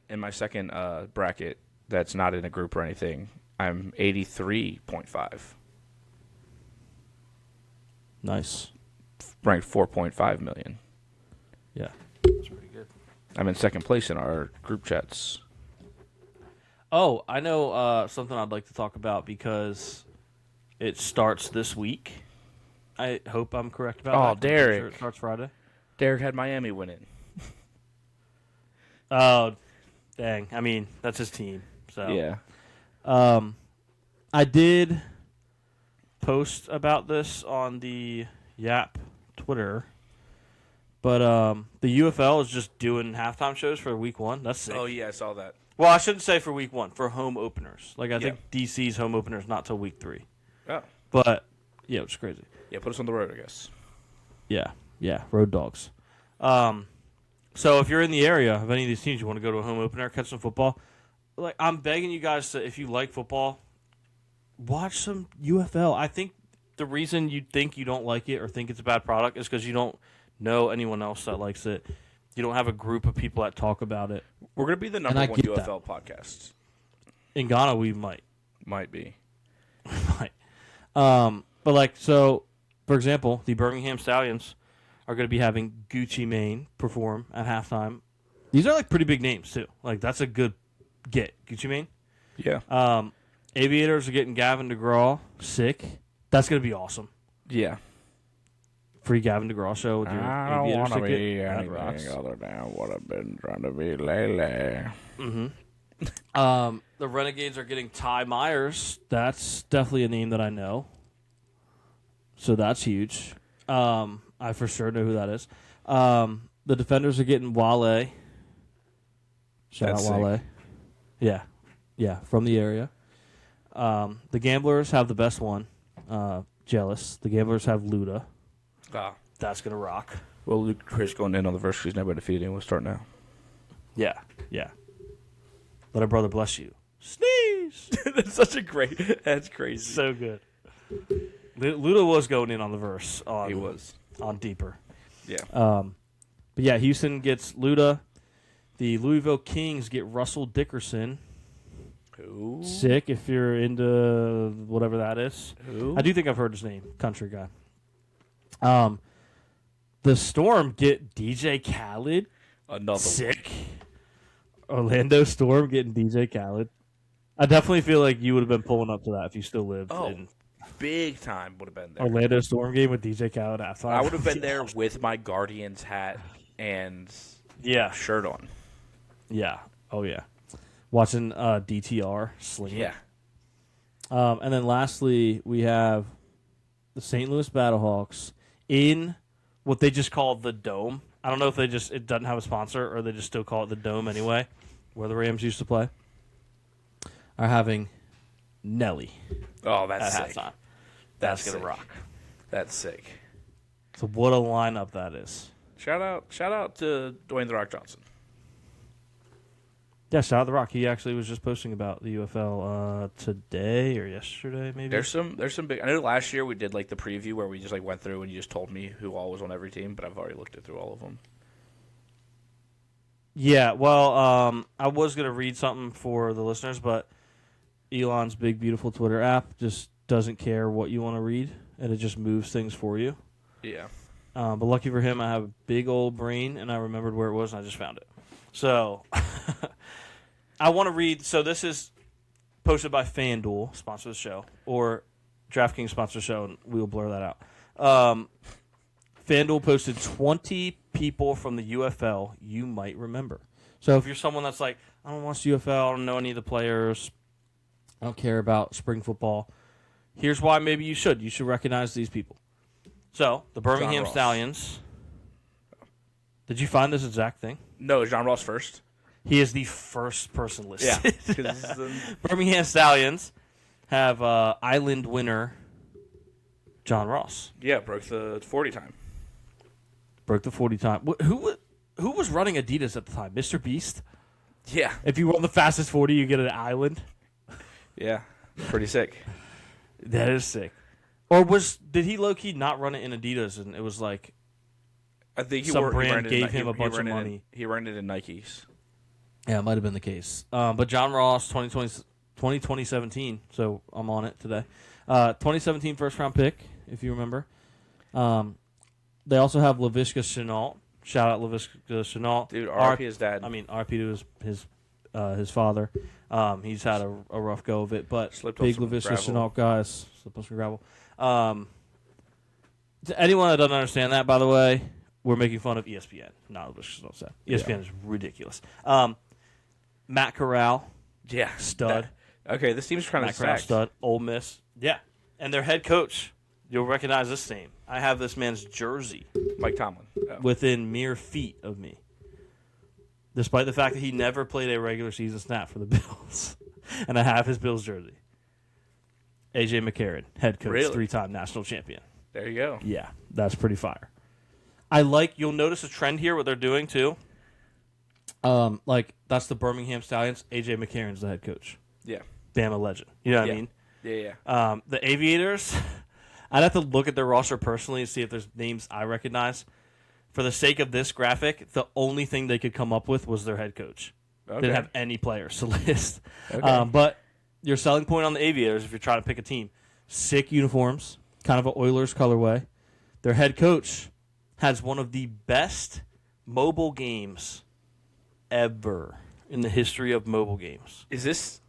bracket, that's not in a group or anything, I'm 83.5, Nice. ranked 4.5 million. Yeah. That's pretty good. I'm in second place in our group chats. Oh, I know something I'd like to talk about because it starts this week. I hope I'm correct about that. Oh, I'm pretty Derek. sure it starts Friday. Derek had Miami winning. Oh, dang. I mean, that's his team. So Yeah. I did post about this on the Yap Twitter, but the UFL is just doing halftime shows for week one. That's sick. Oh, yeah, I saw that. Well, I shouldn't say for week one, for home openers. Like, I Yeah. think DC's home opener is not till week 3. Oh. But, yeah, it's crazy. Yeah, put us on the road, I guess. Yeah, road dogs. So if you're in the area of any of these teams, you want to go to a home opener, catch some football. Like, I'm begging you guys to, if you like football, watch some UFL. I think the reason you think you don't like it or think it's a bad product is because you don't know anyone else that likes it. You don't have a group of people that talk about it. We're going to be the number I one get UFL podcast. In Ghana, we might. Might be. Right. But like, so, for example, the Birmingham Stallions are going to be having Gucci Mane perform at halftime. These are like pretty big names too. Like, that's a good get. Gucci Mane. Yeah. Aviators are getting Gavin DeGraw. Sick. That's going to be awesome. Yeah. Free Gavin DeGraw show with your Aviators ticket. That anything rocks. other than what I've been trying to be lately. The Renegades are getting Ty Myers. That's definitely a name that I know. So that's huge. I for sure know who that is. The Defenders are getting Wale. Shout That's out Wale. Yeah, from the area. The Gamblers have the best one. Jealous. The Gamblers have Luda. Ah. That's going to rock. Well, Luke Chris going in on the verse. He's never defeated. We'll start now. Yeah. Let our brother bless you. Sneeze! That's such a great. That's crazy. So good. Luda was going in on the verse. He was. On Deeper. Yeah. But yeah, Houston gets Luda. The Louisville Kings get Russell Dickerson. Who? Sick if you're into whatever that is. Who? I do think I've heard his name. Country guy. The Storm get DJ Khaled. Another Sick. Orlando Storm getting DJ Khaled. I definitely feel like you would have been pulling up to that if you still lived in one. Big time would have been there. Orlando Storm game with DJ Khaled halftime. I would have been there with my Guardians hat and shirt on. Yeah. Oh, yeah. Watching DTR sling it. Yeah. And then lastly, we have the St. Louis Battlehawks in what they just call the Dome. I don't know if it doesn't have a sponsor or they just still call it the Dome anyway, where the Rams used to play. are having Nelly Oh, at that's sick. halftime. That's going sick. to rock. That's sick. So what a lineup that is. Shout out to Dwayne The Rock Johnson. Yeah, shout out The Rock. He actually was just posting about the UFL today or yesterday, maybe. There's some big. I know last year we did like the preview where we just like went through and you just told me who all was on every team, but I've already looked through all of them. Yeah, well, I was going to read something for the listeners, but Elon's big, beautiful Twitter app just doesn't care what you want to read, and it just moves things for you. Yeah. But lucky for him, I have a big old brain, and I remembered where it was, and I just found it. So I want to read. So this is posted by FanDuel, sponsor the show, or DraftKings sponsor the show, and we will blur that out. FanDuel posted 20 people from the UFL you might remember. So if you're someone that's like, I don't watch the UFL, I don't know any of the players, I don't care about spring football, here's why maybe you should. You should recognize these people. So, the Birmingham Ross. Stallions. Did you find this exact thing? No, is John Ross first? He is the first person listed. Yeah. 'Cause this is the- Birmingham Stallions have Island winner John Ross. yeah, broke the 40 time. Broke the 40 time. Who was running Adidas at the time? Mr. Beast? Yeah. If you run the fastest 40, you get an island. Yeah. Pretty sick. That is sick. Or did he low key not run it in Adidas and it was like I think Some he brand ran it gave in, him a bunch of ran it in- money. he ran it in Nikes. yeah, it might have been the case. But John Ross 2017, so I'm on it today. 2017 first round pick, if you remember. They also have Laviska Shenault. Shout out Laviska Shenault. Dude, RIP his dad. I mean, RP to his father. He's had a rough go of it, but Slipped on big some Laviska gravel. Shenault guys slipped on some gravel. To anyone that doesn't understand that, by the way, we're making fun of ESPN. Not Laviska Shenault said. ESPN is ridiculous. Matt Corral, Yeah. stud. Okay, this team's trying Matt to Corral, stack. stud. Ole Miss, yeah, and their head coach. You'll recognize this name. I have this man's jersey Mike Tomlin. Oh. within mere feet of me. Despite the fact that he never played a regular season snap for the Bills. And I have his Bills jersey. A.J. McCarron, head coach, Really? 3-time national champion. There you go. Yeah, that's pretty fire. You'll notice a trend here, what they're doing too. That's the Birmingham Stallions. A.J. McCarron's the head coach. Yeah. Bama legend. You know what I Yeah. mean? Yeah. The Aviators, I'd have to look at their roster personally and see if there's names I recognize. For the sake of this graphic, the only thing they could come up with was their head coach. They Okay. didn't have any players to list. Okay. But your selling point on the Aviators, if you're trying to pick a team, sick uniforms, kind of an Oilers colorway. Their head coach has one of the best mobile games ever in the history of mobile games. Is this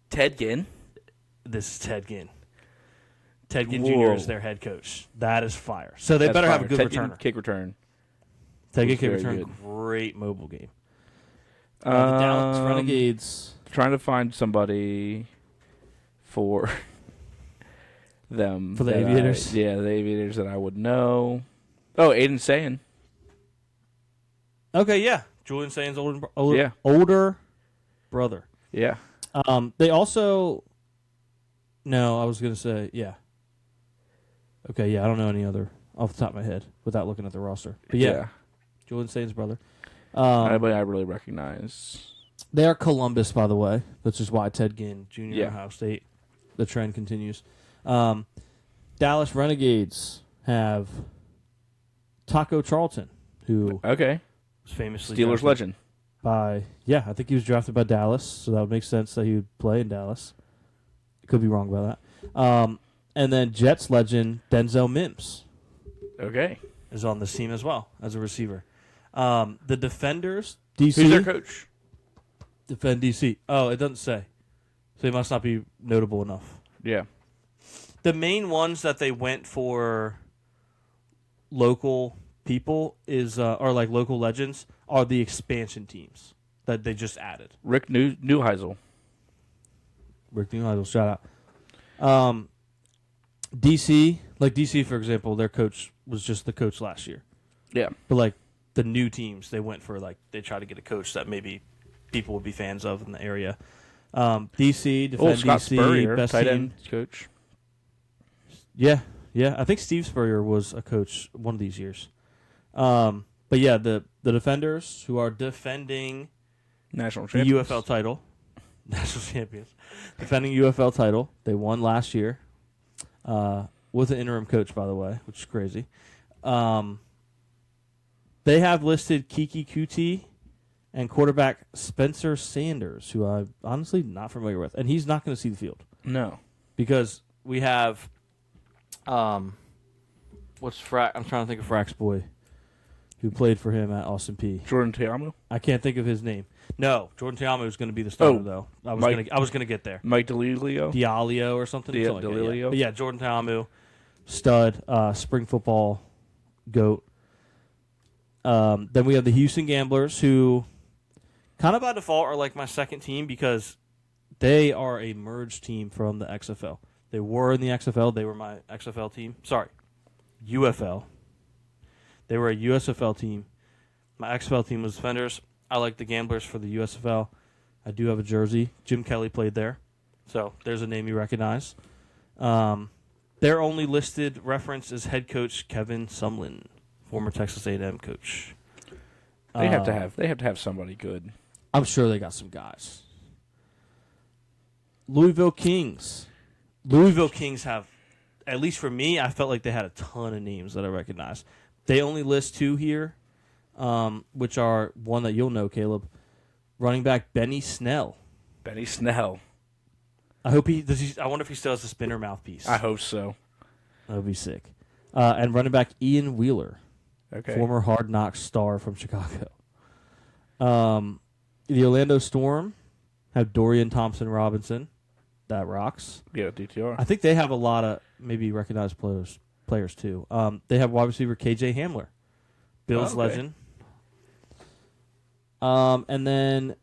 Ted Ginn? This is Ted Ginn. Ted Ginn Whoa. Jr. is their head coach. That is fire. So they That's better have a fire. good Ted Ginn returner. kick return. Ted Ginn was kick very return. good. Great mobile game. The Dallas Renegades. Trying to find somebody for them. For the that Aviators? the Aviators that I would know. Oh, Aiden Sayin. Okay, yeah. Julian Sain's older, Yeah. older brother. Yeah. They also. No, I was gonna say yeah. Okay, yeah, I don't know any other off the top of my head without looking at the roster. But yeah, Julian Sain's brother. Anybody I really recognize. They are Columbus, by the way, which is why Ted Ginn, Jr. Yeah. Ohio State. The trend continues. Dallas Renegades have Taco Charlton, who Okay. was famously Steelers drafted legend. by I think he was drafted by Dallas, so that would make sense that he would play in Dallas. Could be wrong about that. And then Jets legend Denzel Mims Okay. is on this team as well as a receiver. The defenders, DC, Who's their coach? defend DC. Oh, it doesn't say, so he must not be notable enough. Yeah. The main ones that they went for local people are like local legends are the expansion teams that they just added. Rick Neuheisel. Rick Neuheisel, shout out. DC, for example, their coach was just the coach last year. Yeah. But like the new teams, they went for they tried to get a coach that maybe people would be fans of in the area. DC, defend Scott DC, Spurrier, best tight team. end coach. Yeah. I think Steve Spurrier was a coach one of these years. But yeah, the defenders who are defending National the champions. UFL title, national champions, defending UFL title. They won last year with an interim coach, by the way, which is crazy. They have listed Kiki Kuti and quarterback Spencer Sanders, who I'm honestly not familiar with, and he's not going to see the field No. because we have what's Frack? I'm trying to think of Frack's boy who played for him at Austin P. Jordan Teamu? I can't think of his name. No, Jordan Teamu is going to be the starter, Oh, though. I Mike- was going to get there. Mike DeLilio? Diallo or something. something like that, yeah. DeLilio? But yeah, Jordan Teamu, stud, spring football goat. Then we have the Houston Gamblers, who kind of by default are like my second team because they are a merged team from the XFL. They were in the XFL. They were my XFL team. Sorry, UFL. They were a USFL team. My XFL team was Defenders. I like the Gamblers for the USFL. I do have a jersey. Jim Kelly played there. So there's a name you recognize. Their only listed reference is head coach Kevin Sumlin, former Texas A&M coach. They have to have somebody good. I'm sure they got some guys. Louisville Kings. Louisville Kings have, at least for me, I felt like they had a ton of names that I recognize. They only list two here, which are one that you'll know, Caleb. Running back Benny Snell. Benny Snell. I hope he does. I wonder if he still has a spinner mouthpiece. I hope so. That would be sick. And running back Ian Wheeler, Okay. former Hard Knocks star from Chicago. The Orlando Storm have Dorian Thompson-Robinson. That rocks. Yeah, DTR. I think they have a lot of maybe recognized players too. They have wide receiver KJ Hamler, Bills okay. legend. And then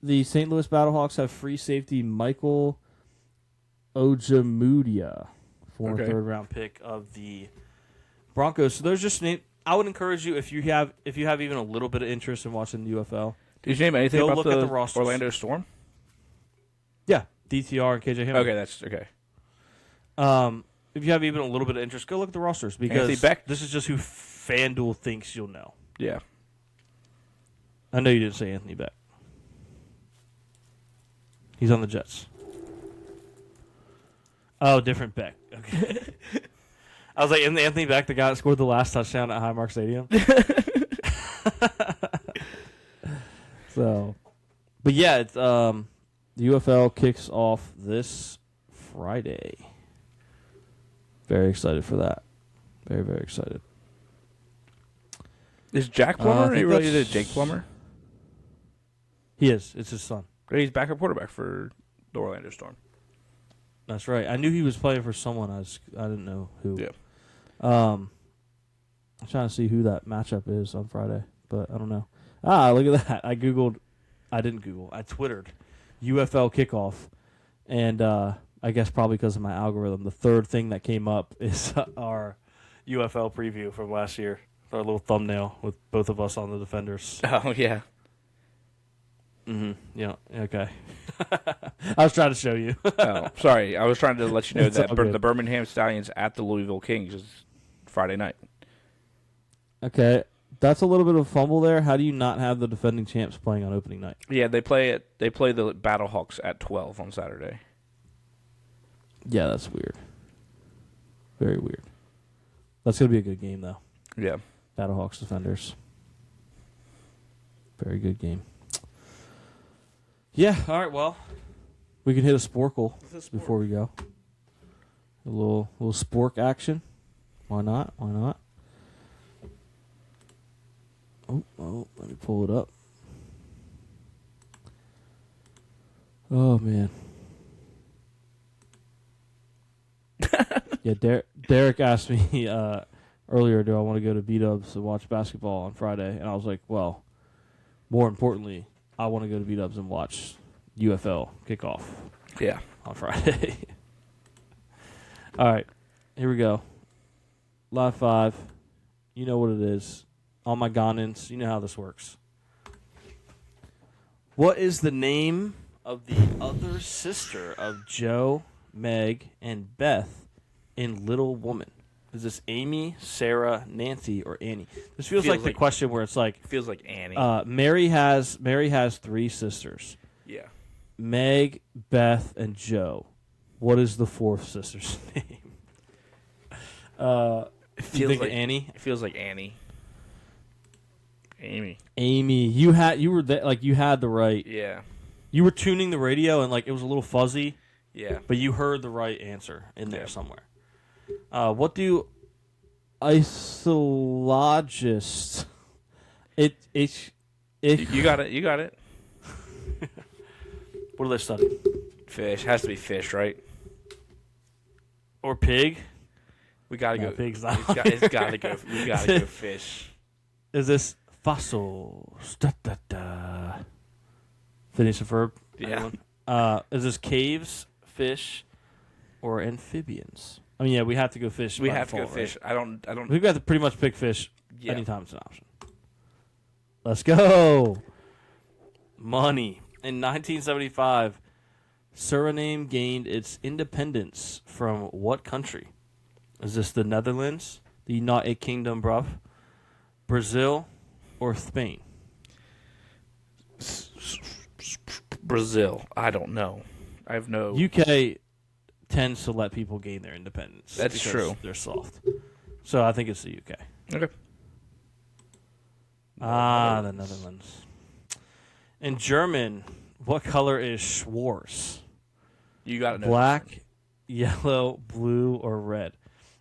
the St. Louis Battlehawks have free safety Michael Ojemudia, former third-round pick of the Broncos. So those just names. I would encourage you if you have even a little bit of interest in watching the UFL. Did you name anything Go about look at the rosters. Orlando Storm? Yeah, DTR and KJ Hamler. Okay, that's okay. If you have even a little bit of interest, go look at the rosters because Anthony Beck. this is just who FanDuel thinks you'll know. Yeah. I know you didn't say Anthony Beck. He's on the Jets. Oh, different Beck. Okay. I was like, isn't Anthony Beck the guy that scored the last touchdown at Highmark Stadium? So, but yeah, it's the UFL kicks off this Friday. Very excited for that. Very, very excited. Is Jack I Plummer? Are think you related that's- to Jake Plummer? He is. It's his son. He's backup quarterback for the Orlando Storm. That's right. I knew he was playing for someone. I didn't know who. Yeah. I'm trying to see who that matchup is on Friday, but I don't know. Look at that. I Twittered UFL kickoff, and I guess probably because of my algorithm, the third thing that came up is our UFL preview from last year. Our little thumbnail with both of us on the Defenders. Oh, yeah. Mm-hmm. Yeah. Okay. I was trying to show you. Oh, sorry. I was trying to let you know It's that all good. the Birmingham Stallions at the Louisville Kings is Friday night. Okay. That's a little bit of a fumble there. How do you not have the defending champs playing on opening night? Yeah, they play the Battlehawks at 12 on Saturday. Yeah, that's weird. Very weird. That's going to be a good game, though. Yeah. Battlehawks Defenders. Very good game. Yeah, all right, well, we can hit a sporkle before we go. A little spork action. Why not? Why not? Oh, let me pull it up. Oh, man. Yeah, Derek asked me earlier, do I want to go to B-Dubs to watch basketball on Friday? And I was like, well, more importantly, I want to go to B-Dubs and watch UFL kickoff Yeah. on Friday. All right, here we go. Live 5. You know what it is. All my Ghanins, you know how this works. What is the name of the other sister of Joe, Meg, and Beth in Little Woman? Is this Amy, Sarah, Nancy, or Annie? This feels like the question where it's like Feels like Annie. Mary has 3 sisters. yeah. Meg, Beth, and Joe. What is the 4th sister's name? It You feels think like Annie? It feels like Annie. Amy. Amy. You had the right. Yeah. You were tuning the radio and like it was a little fuzzy, Yeah. but you heard the right answer in there Yeah. somewhere. What do isologists? You got it. You got it. What do they study? Fish. Has to be fish, right? Or pig? We gotta No, go. pig's not. It's gotta go. We gotta go fish. Is this fossils? Da, da, da. Finish a verb. Yeah. Anyone? Is this caves, fish, or amphibians? I mean, yeah, we have to go fish. We by have to go default, fish. right? I don't. We've got to pretty much pick fish Yeah. anytime it's an option. Let's go. Money. In 1975, Suriname gained its independence from what country? Is this the Netherlands, the United Kingdom, bruv, Brazil, or Spain? Brazil. I don't know. I have no. UK tends to let people gain their independence. That's because true. They're soft. So I think it's the UK. Okay. The Netherlands. In German, what color is Schwarz? You got to know. Black, yellow, blue, or red?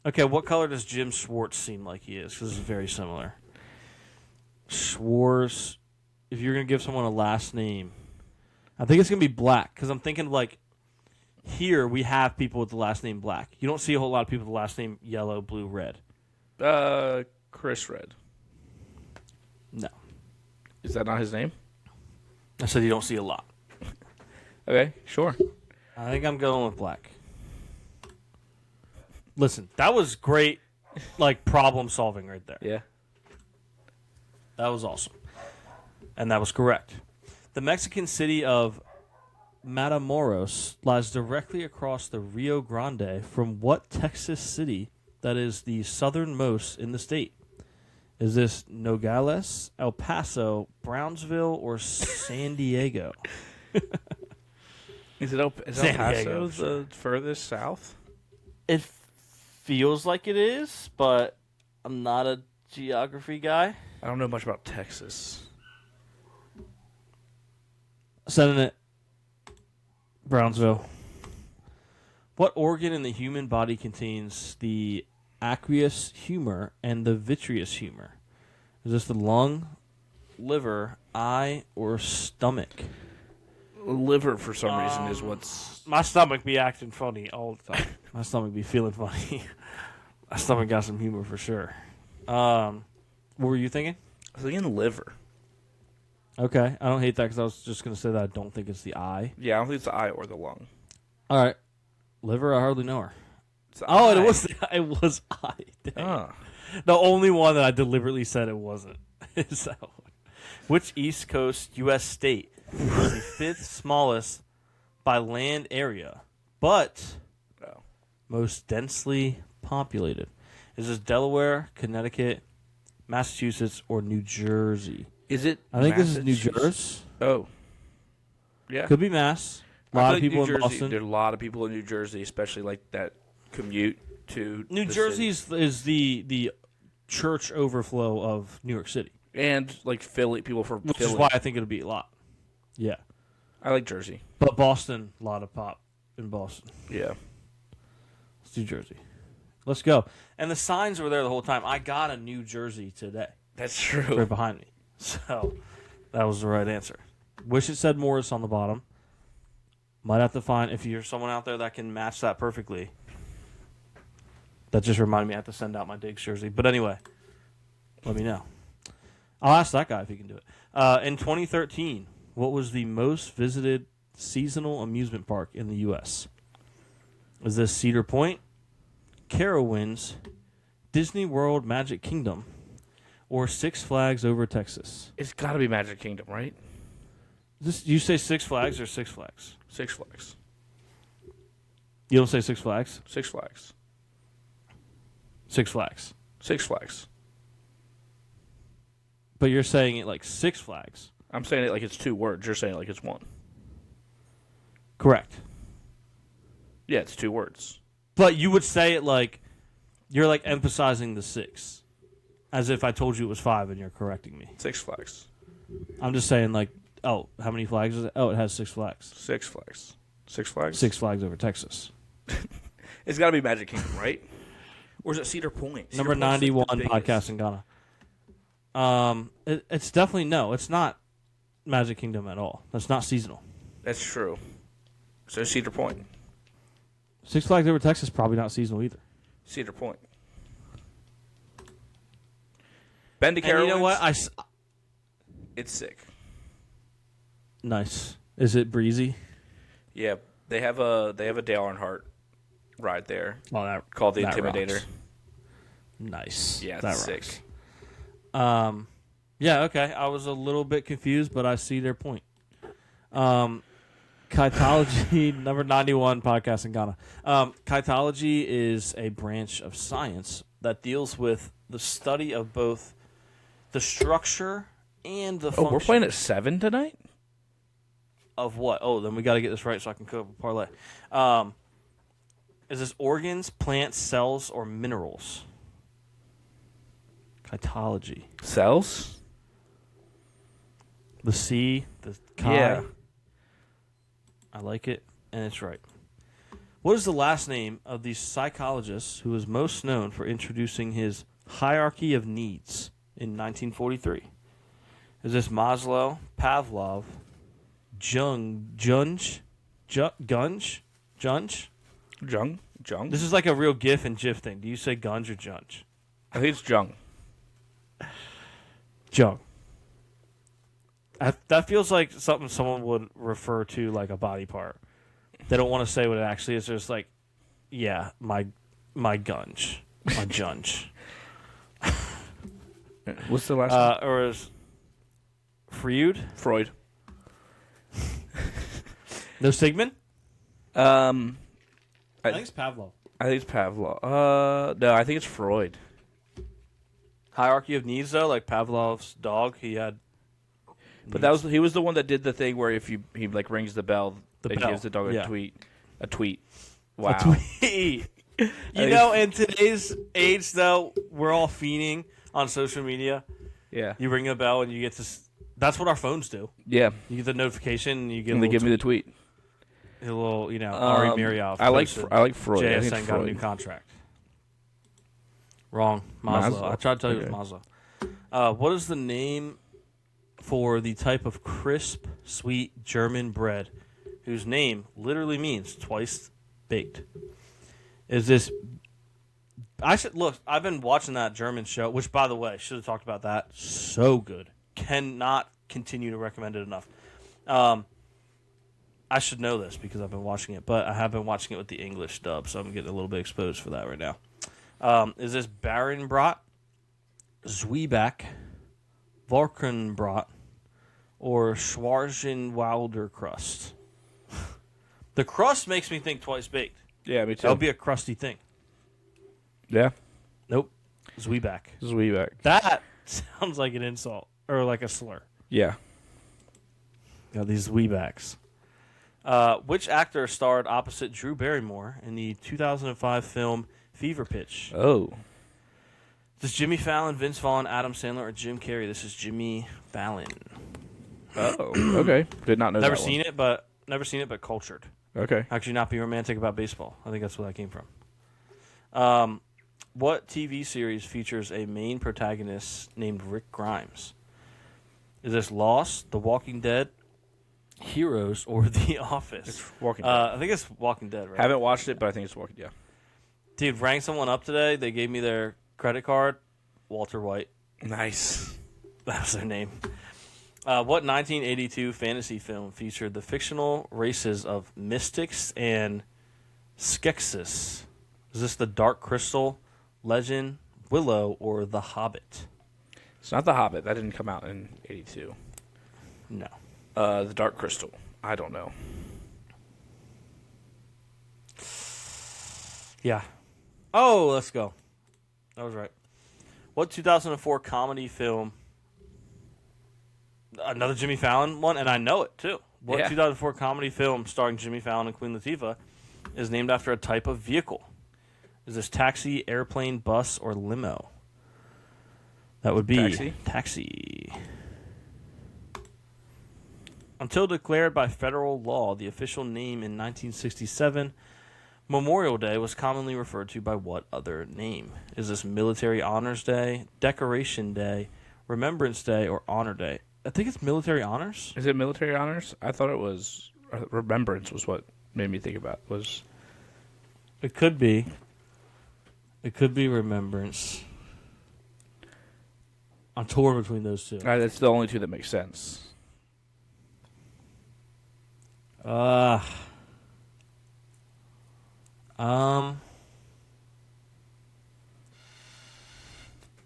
Okay, what color does Jim Schwartz seem like he is? Because it's very similar. Schwartz, if you're going to give someone a last name, I think it's going to be black. Because I'm thinking, like, here we have people with the last name black. You don't see a whole lot of people with the last name yellow, blue, red. Chris Red. No. Is that not his name? I said you don't see a lot. Okay, sure. I think I'm going with black. Listen, that was great, like, problem solving right there. Yeah. That was awesome. And that was correct. The Mexican city of Matamoros lies directly across the Rio Grande from what Texas city that is the southernmost in the state? Is this Nogales, El Paso, Brownsville, or San Diego? Is El San Paso Diego, the furthest south? It feels like it is, but I'm not a geography guy. I don't know much about Texas. Sending it. Brownsville. What organ in the human body contains the aqueous humor and the vitreous humor? Is this the lung, liver, eye, or stomach? Liver, for some reason, is what's... My stomach be acting funny all the time. My stomach be feeling funny. My stomach got some humor for sure. What were you thinking? I was thinking liver. Okay, I don't hate that because I was just going to say that I don't think it's the eye. Yeah, I don't think it's the eye or the lung. All right. Liver, I hardly know her. It's the Oh, eye. and it was eye. Dang. Ah. The only one that I deliberately said it wasn't is that one. Which East Coast U.S. state is the 5th smallest by land area, but Oh. most densely populated? Is this Delaware, Connecticut, Massachusetts, or New Jersey? Is it I think this is New Massachusetts? Jersey. Oh. Yeah. Could be Mass. A I lot feel of like people New in Jersey, Boston. There are a lot of people in New Jersey, especially like that commute to New the Jersey city. is the church overflow of New York City, And like Philly, people from which Philly. is why I think it'll be a lot. Yeah. I like Jersey. But Boston, a lot of pop in Boston. Yeah. It's New Jersey. Let's go. And the signs were there the whole time. I got a New Jersey today, That's right true. behind me. So that was the right answer. Wish it said Morris on the bottom. Might have to find, if you're someone out there that can match that perfectly. That just reminded me I have to send out my Diggs jersey. But anyway, let me know. I'll ask that guy if he can do it. In 2013, what was the most visited seasonal amusement park in the U.S.? Is this Cedar Point, Carowinds, Disney World Magic Kingdom, or Six Flags Over Texas? It's got to be Magic Kingdom, right? You say Six Flags or Six Flags? Six Flags. You don't say Six Flags? Six Flags. Six Flags. Six Flags. But you're saying it like Six Flags. I'm saying it like it's 2 words. You're saying it like it's 1. Correct. Yeah, it's 2 words. But you would say it like you're like emphasizing the 6. As if I told you it was 5 and you're correcting me. Six Flags. I'm just saying like, oh, how many flags is it? Oh, it has 6 flags. Six Flags. Six Flags? Six Flags over Texas. It's got to be Magic Kingdom, right? Or is it Cedar Point? Number 91 podcast in Ghana. It's definitely no. It's not Magic Kingdom at all. That's not seasonal. That's true. So Cedar Point. Six Flags over Texas probably not seasonal either. Cedar Point. Bend to And Carowinds. you know what? It's sick. Nice. Is it breezy? Yeah, they have a Dale Earnhardt ride there Oh, that called the that Intimidator. rocks. Nice. Yeah, that it's rocks. sick. Yeah. Okay. I was a little bit confused, but I see their point. Kytology, number 91 podcast in Ghana. Kytology is a branch of science that deals with the study of both the structure and the function. Oh, we're playing at 7 tonight? Of what? Oh, then we got to get this right so I can cook up a parlay. Is this organs, plants, cells, or minerals? Kytology. Cells? The C, the chi. Yeah. I like it, and it's right. What is the last name of the psychologist who is most known for introducing his hierarchy of needs in 1943? Is this Maslow, Pavlov, Junge? Jung? This is like a real GIF and GIF thing. Do you say Gunge or Junge? I think it's Jung. Jung. That feels like something someone would refer to like a body part. They don't want to say what it actually is. They're just like, yeah, my gunge, my junge. What's the last one? Or is Freud? Freud. No Sigmund? I I think it's Pavlov. I think it's Pavlov. No, I think it's Freud. Hierarchy of needs, though, like Pavlov's dog, he had. But he was the one that did the thing where if he like rings the bell, it bell, gives the dog yeah. a tweet. Wow. A tweet. You know, in today's age, though, we're all fiending on social media. Yeah. You ring a bell and you get to. That's what our phones do. Yeah. You get the notification and you get. And a they give me the tweet. A little, Ari Mariov. I like posted, Freud. I think JSN it's got a Freud. new contract. Wrong. Maslow. I tried to tell you it was Maslow. What is the name for the type of crisp, sweet German bread whose name literally means twice baked? Is this... I've been watching that German show, which, by the way, should have talked about that. So good. Cannot continue to recommend it enough. I should know this because I've been watching it, but I have been watching it with the English dub, so I'm getting a little bit exposed for that right now. Is this Barenbrot, Zwieback, Volkenbrot, or Schwarzenwalder crust? The crust makes me think twice baked. Yeah, me too. That would be a crusty thing. Yeah. Nope. Zwieback. Zwieback. That sounds like an insult or like a slur. Yeah. Got these Zwiebacks. Which actor starred opposite Drew Barrymore in the 2005 film Fever Pitch? Oh. This is Jimmy Fallon, Vince Vaughn, Adam Sandler, or Jim Carrey? This is Jimmy Fallon. Oh. Okay. Did not know Never that seen it, but cultured. one. Okay. Actually, not be romantic about baseball. I think that's where that came from. What TV series features a main protagonist named Rick Grimes? Is this Lost, The Walking Dead, Heroes, or The Office? It's Walking Dead. I think it's Walking Dead, right? Haven't watched it, but I think it's Walking Dead. Dude, rang someone up today. They gave me their credit card. Walter White. Nice. That was their name. What 1982 fantasy film featured the fictional races of Mystics and Skeksis? Is this The Dark Crystal, Legend, Willow, or The Hobbit? It's not The Hobbit. That didn't come out in 82. No. The Dark Crystal. I don't know. Yeah. Oh, let's go. I was right. What 2004 comedy film? Another Jimmy Fallon one, and I know it too. What Yeah. 2004 comedy film starring Jimmy Fallon and Queen Latifah is named after a type of vehicle? Is this taxi, airplane, bus, or limo? That would be taxi. Until declared by federal law, the official name in 1967, Memorial Day was commonly referred to by what other name? Is this Military Honors Day, Decoration Day, Remembrance Day, or Honor Day? I think it's Military Honors. Is it military honors? I thought it was remembrance. Was what made me think about was. It could be. It could be Remembrance. I'm torn between those two. That's the only two that make sense. Yeah,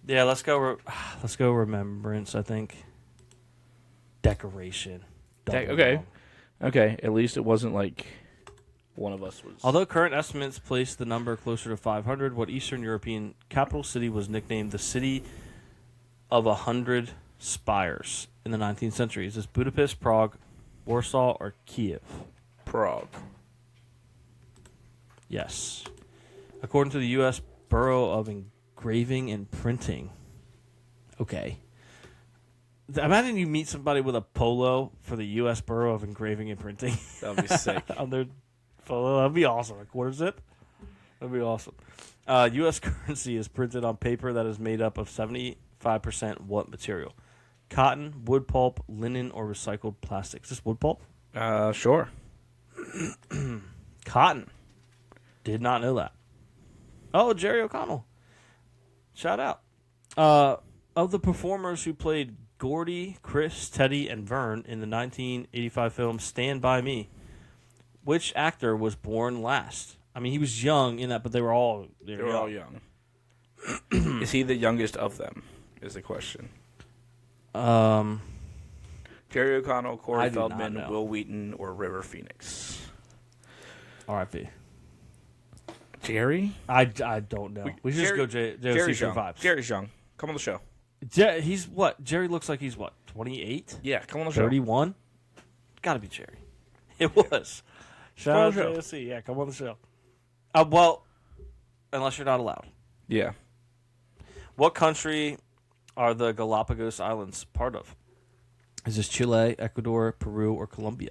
let's go. Let's go. Remembrance. I think. Decoration. Double Okay. wrong. Okay. At least it wasn't like one of us was. Although current estimates place the number closer to 500, what Eastern European capital city was nicknamed the City of 100 Spires in the 19th century? Is this Budapest, Prague, Warsaw, or Kiev? Prague. Yes. According to the U.S. Bureau of Engraving and Printing. Okay. Imagine you meet somebody with a polo for the U.S. Bureau of Engraving and Printing That would be sick. on their polo. That'd be awesome. A quarter zip? That'd be awesome. U.S. currency is printed on paper that is made up of 75% what material? Cotton, wood pulp, linen, or recycled plastic? Is this wood pulp? Sure. Cotton. Did not know that. Oh, Jerry O'Connell. Shout out. Of the performers who played Gordy, Chris, Teddy, and Vern in the 1985 film Stand By Me, which actor was born last? I mean, he was young in that, but they were all young. Is he the youngest of them? Is the question. Um, Jerry O'Connell, Corey I do not Feldman, know. Will Wheaton, or River Phoenix? R.I.P. Jerry? I don't know. We should just go Jerry's JOC young. vibes. Jerry's young. Come on the show. He's what? Jerry looks like he's what? 28? Yeah, come on the show. 31? Gotta be Jerry. It was. Shout out Come on the JOC. Yeah, come on the show. Well, unless you're not allowed. Yeah. What country are the Galapagos Islands part of? Is this Chile, Ecuador, Peru, or Colombia?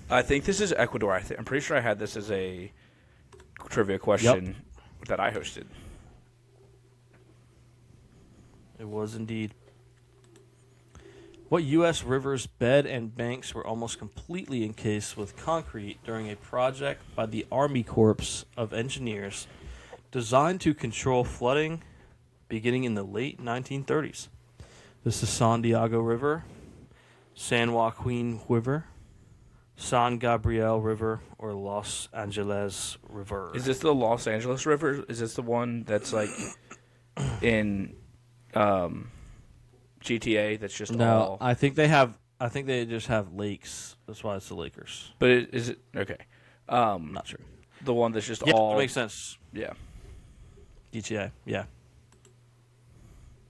I think this is Ecuador. I'm pretty sure I had this as a trivia question that I hosted. It was indeed. What U.S. rivers' bed and banks were almost completely encased with concrete during a project by the Army Corps of Engineers designed to control flooding beginning in the late 1930s? This is San Diego River, San Joaquin River, San Gabriel River, or Los Angeles River. Is this the Los Angeles River? Is this the one that's like in GTA? That's just No, all. I think they just have lakes. That's why it's the Lakers. But is it okay? I'm not sure. The one that's just Yeah, all. that makes sense. Yeah. GTA, yeah.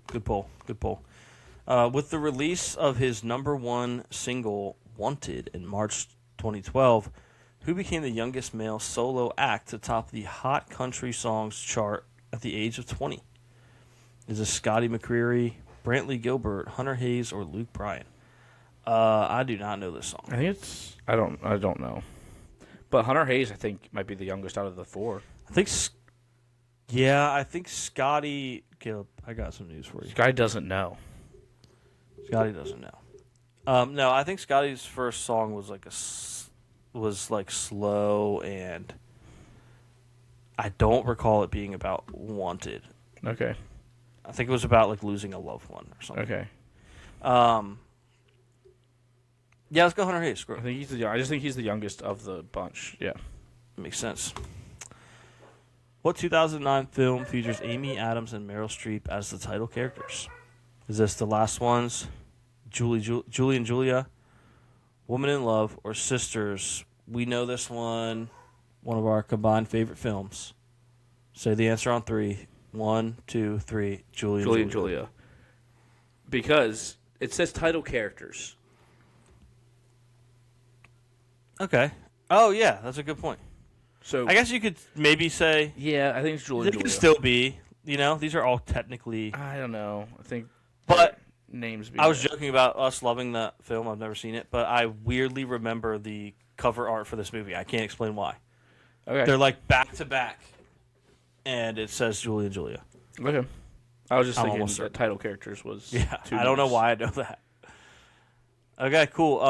Good pull. Good pull. With the release of his number one single, Wanted, in March 2012, who became the youngest male solo act to top the Hot Country Songs chart at the age of 20? Is this Scotty McCreery, Brantley Gilbert, Hunter Hayes, or Luke Bryan? I do not know this song. I think it's. I don't know. But Hunter Hayes, I think, might be the youngest out of the four. I think Scotty... Caleb, I got some news for you. This guy doesn't know. Scotty doesn't know. No, I think Scotty's first song was like slow, and I don't recall it being about Wanted. Okay. I think it was about like losing a loved one or something. Okay. Yeah, let's go Hunter Hayes. Screw it. I just think he's the youngest of the bunch. Yeah. Makes sense. What 2009 film features Amy Adams and Meryl Streep as the title characters? Is this The Last Ones, Julie and Julia, Woman in Love, or Sisters. We know this one of our combined favorite films. Say the answer on 3. 1, 2, 3. Julie and Julia. Because it says title characters. Okay. Oh, yeah, that's a good point. So I guess you could maybe say yeah, I think it's Julie it and Julia. could still be. These are all technically. I don't know. I think, But names. I was joking about us loving the film. I've never seen it, but I weirdly remember the cover art for this movie. I can't explain why. Okay. They're like back to back, and it says Julie and Julia. Okay. I was just I'm thinking almost that certain. title characters was. Yeah, two I don't know names. why I know that. Okay, cool.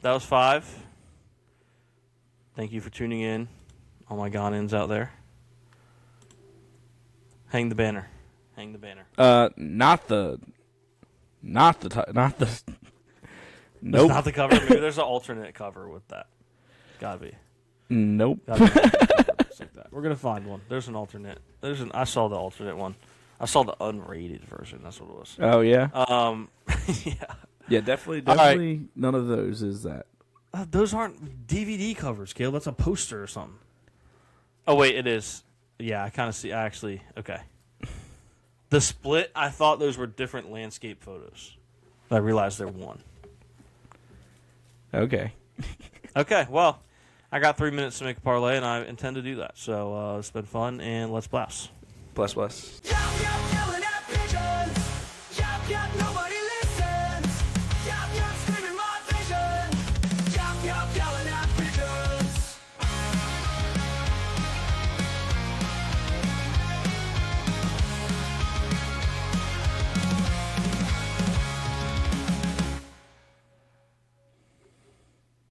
That was 5. Thank you for tuning in, all my Ghanaians out there. Hang the banner. Hang the banner. Not the. That's Nope. not the cover. Maybe there's an alternate cover with that. Gotta be. Nope. Gotta be an alternate cover that's like that. We're gonna find one. There's an alternate. I saw the alternate one. I saw the unrated version. That's what it was. Oh yeah. Yeah. Yeah, definitely. All right. None of those is that. Those aren't DVD covers, Caleb. That's a poster or something. Oh, wait, it is. Yeah, I kind of see. Okay. The split, I thought those were different landscape photos. I realized they're one. Okay. Okay, well, I got 3 minutes to make a parlay, and I intend to do that. So it's been fun, and let's blast. Bless. Yup,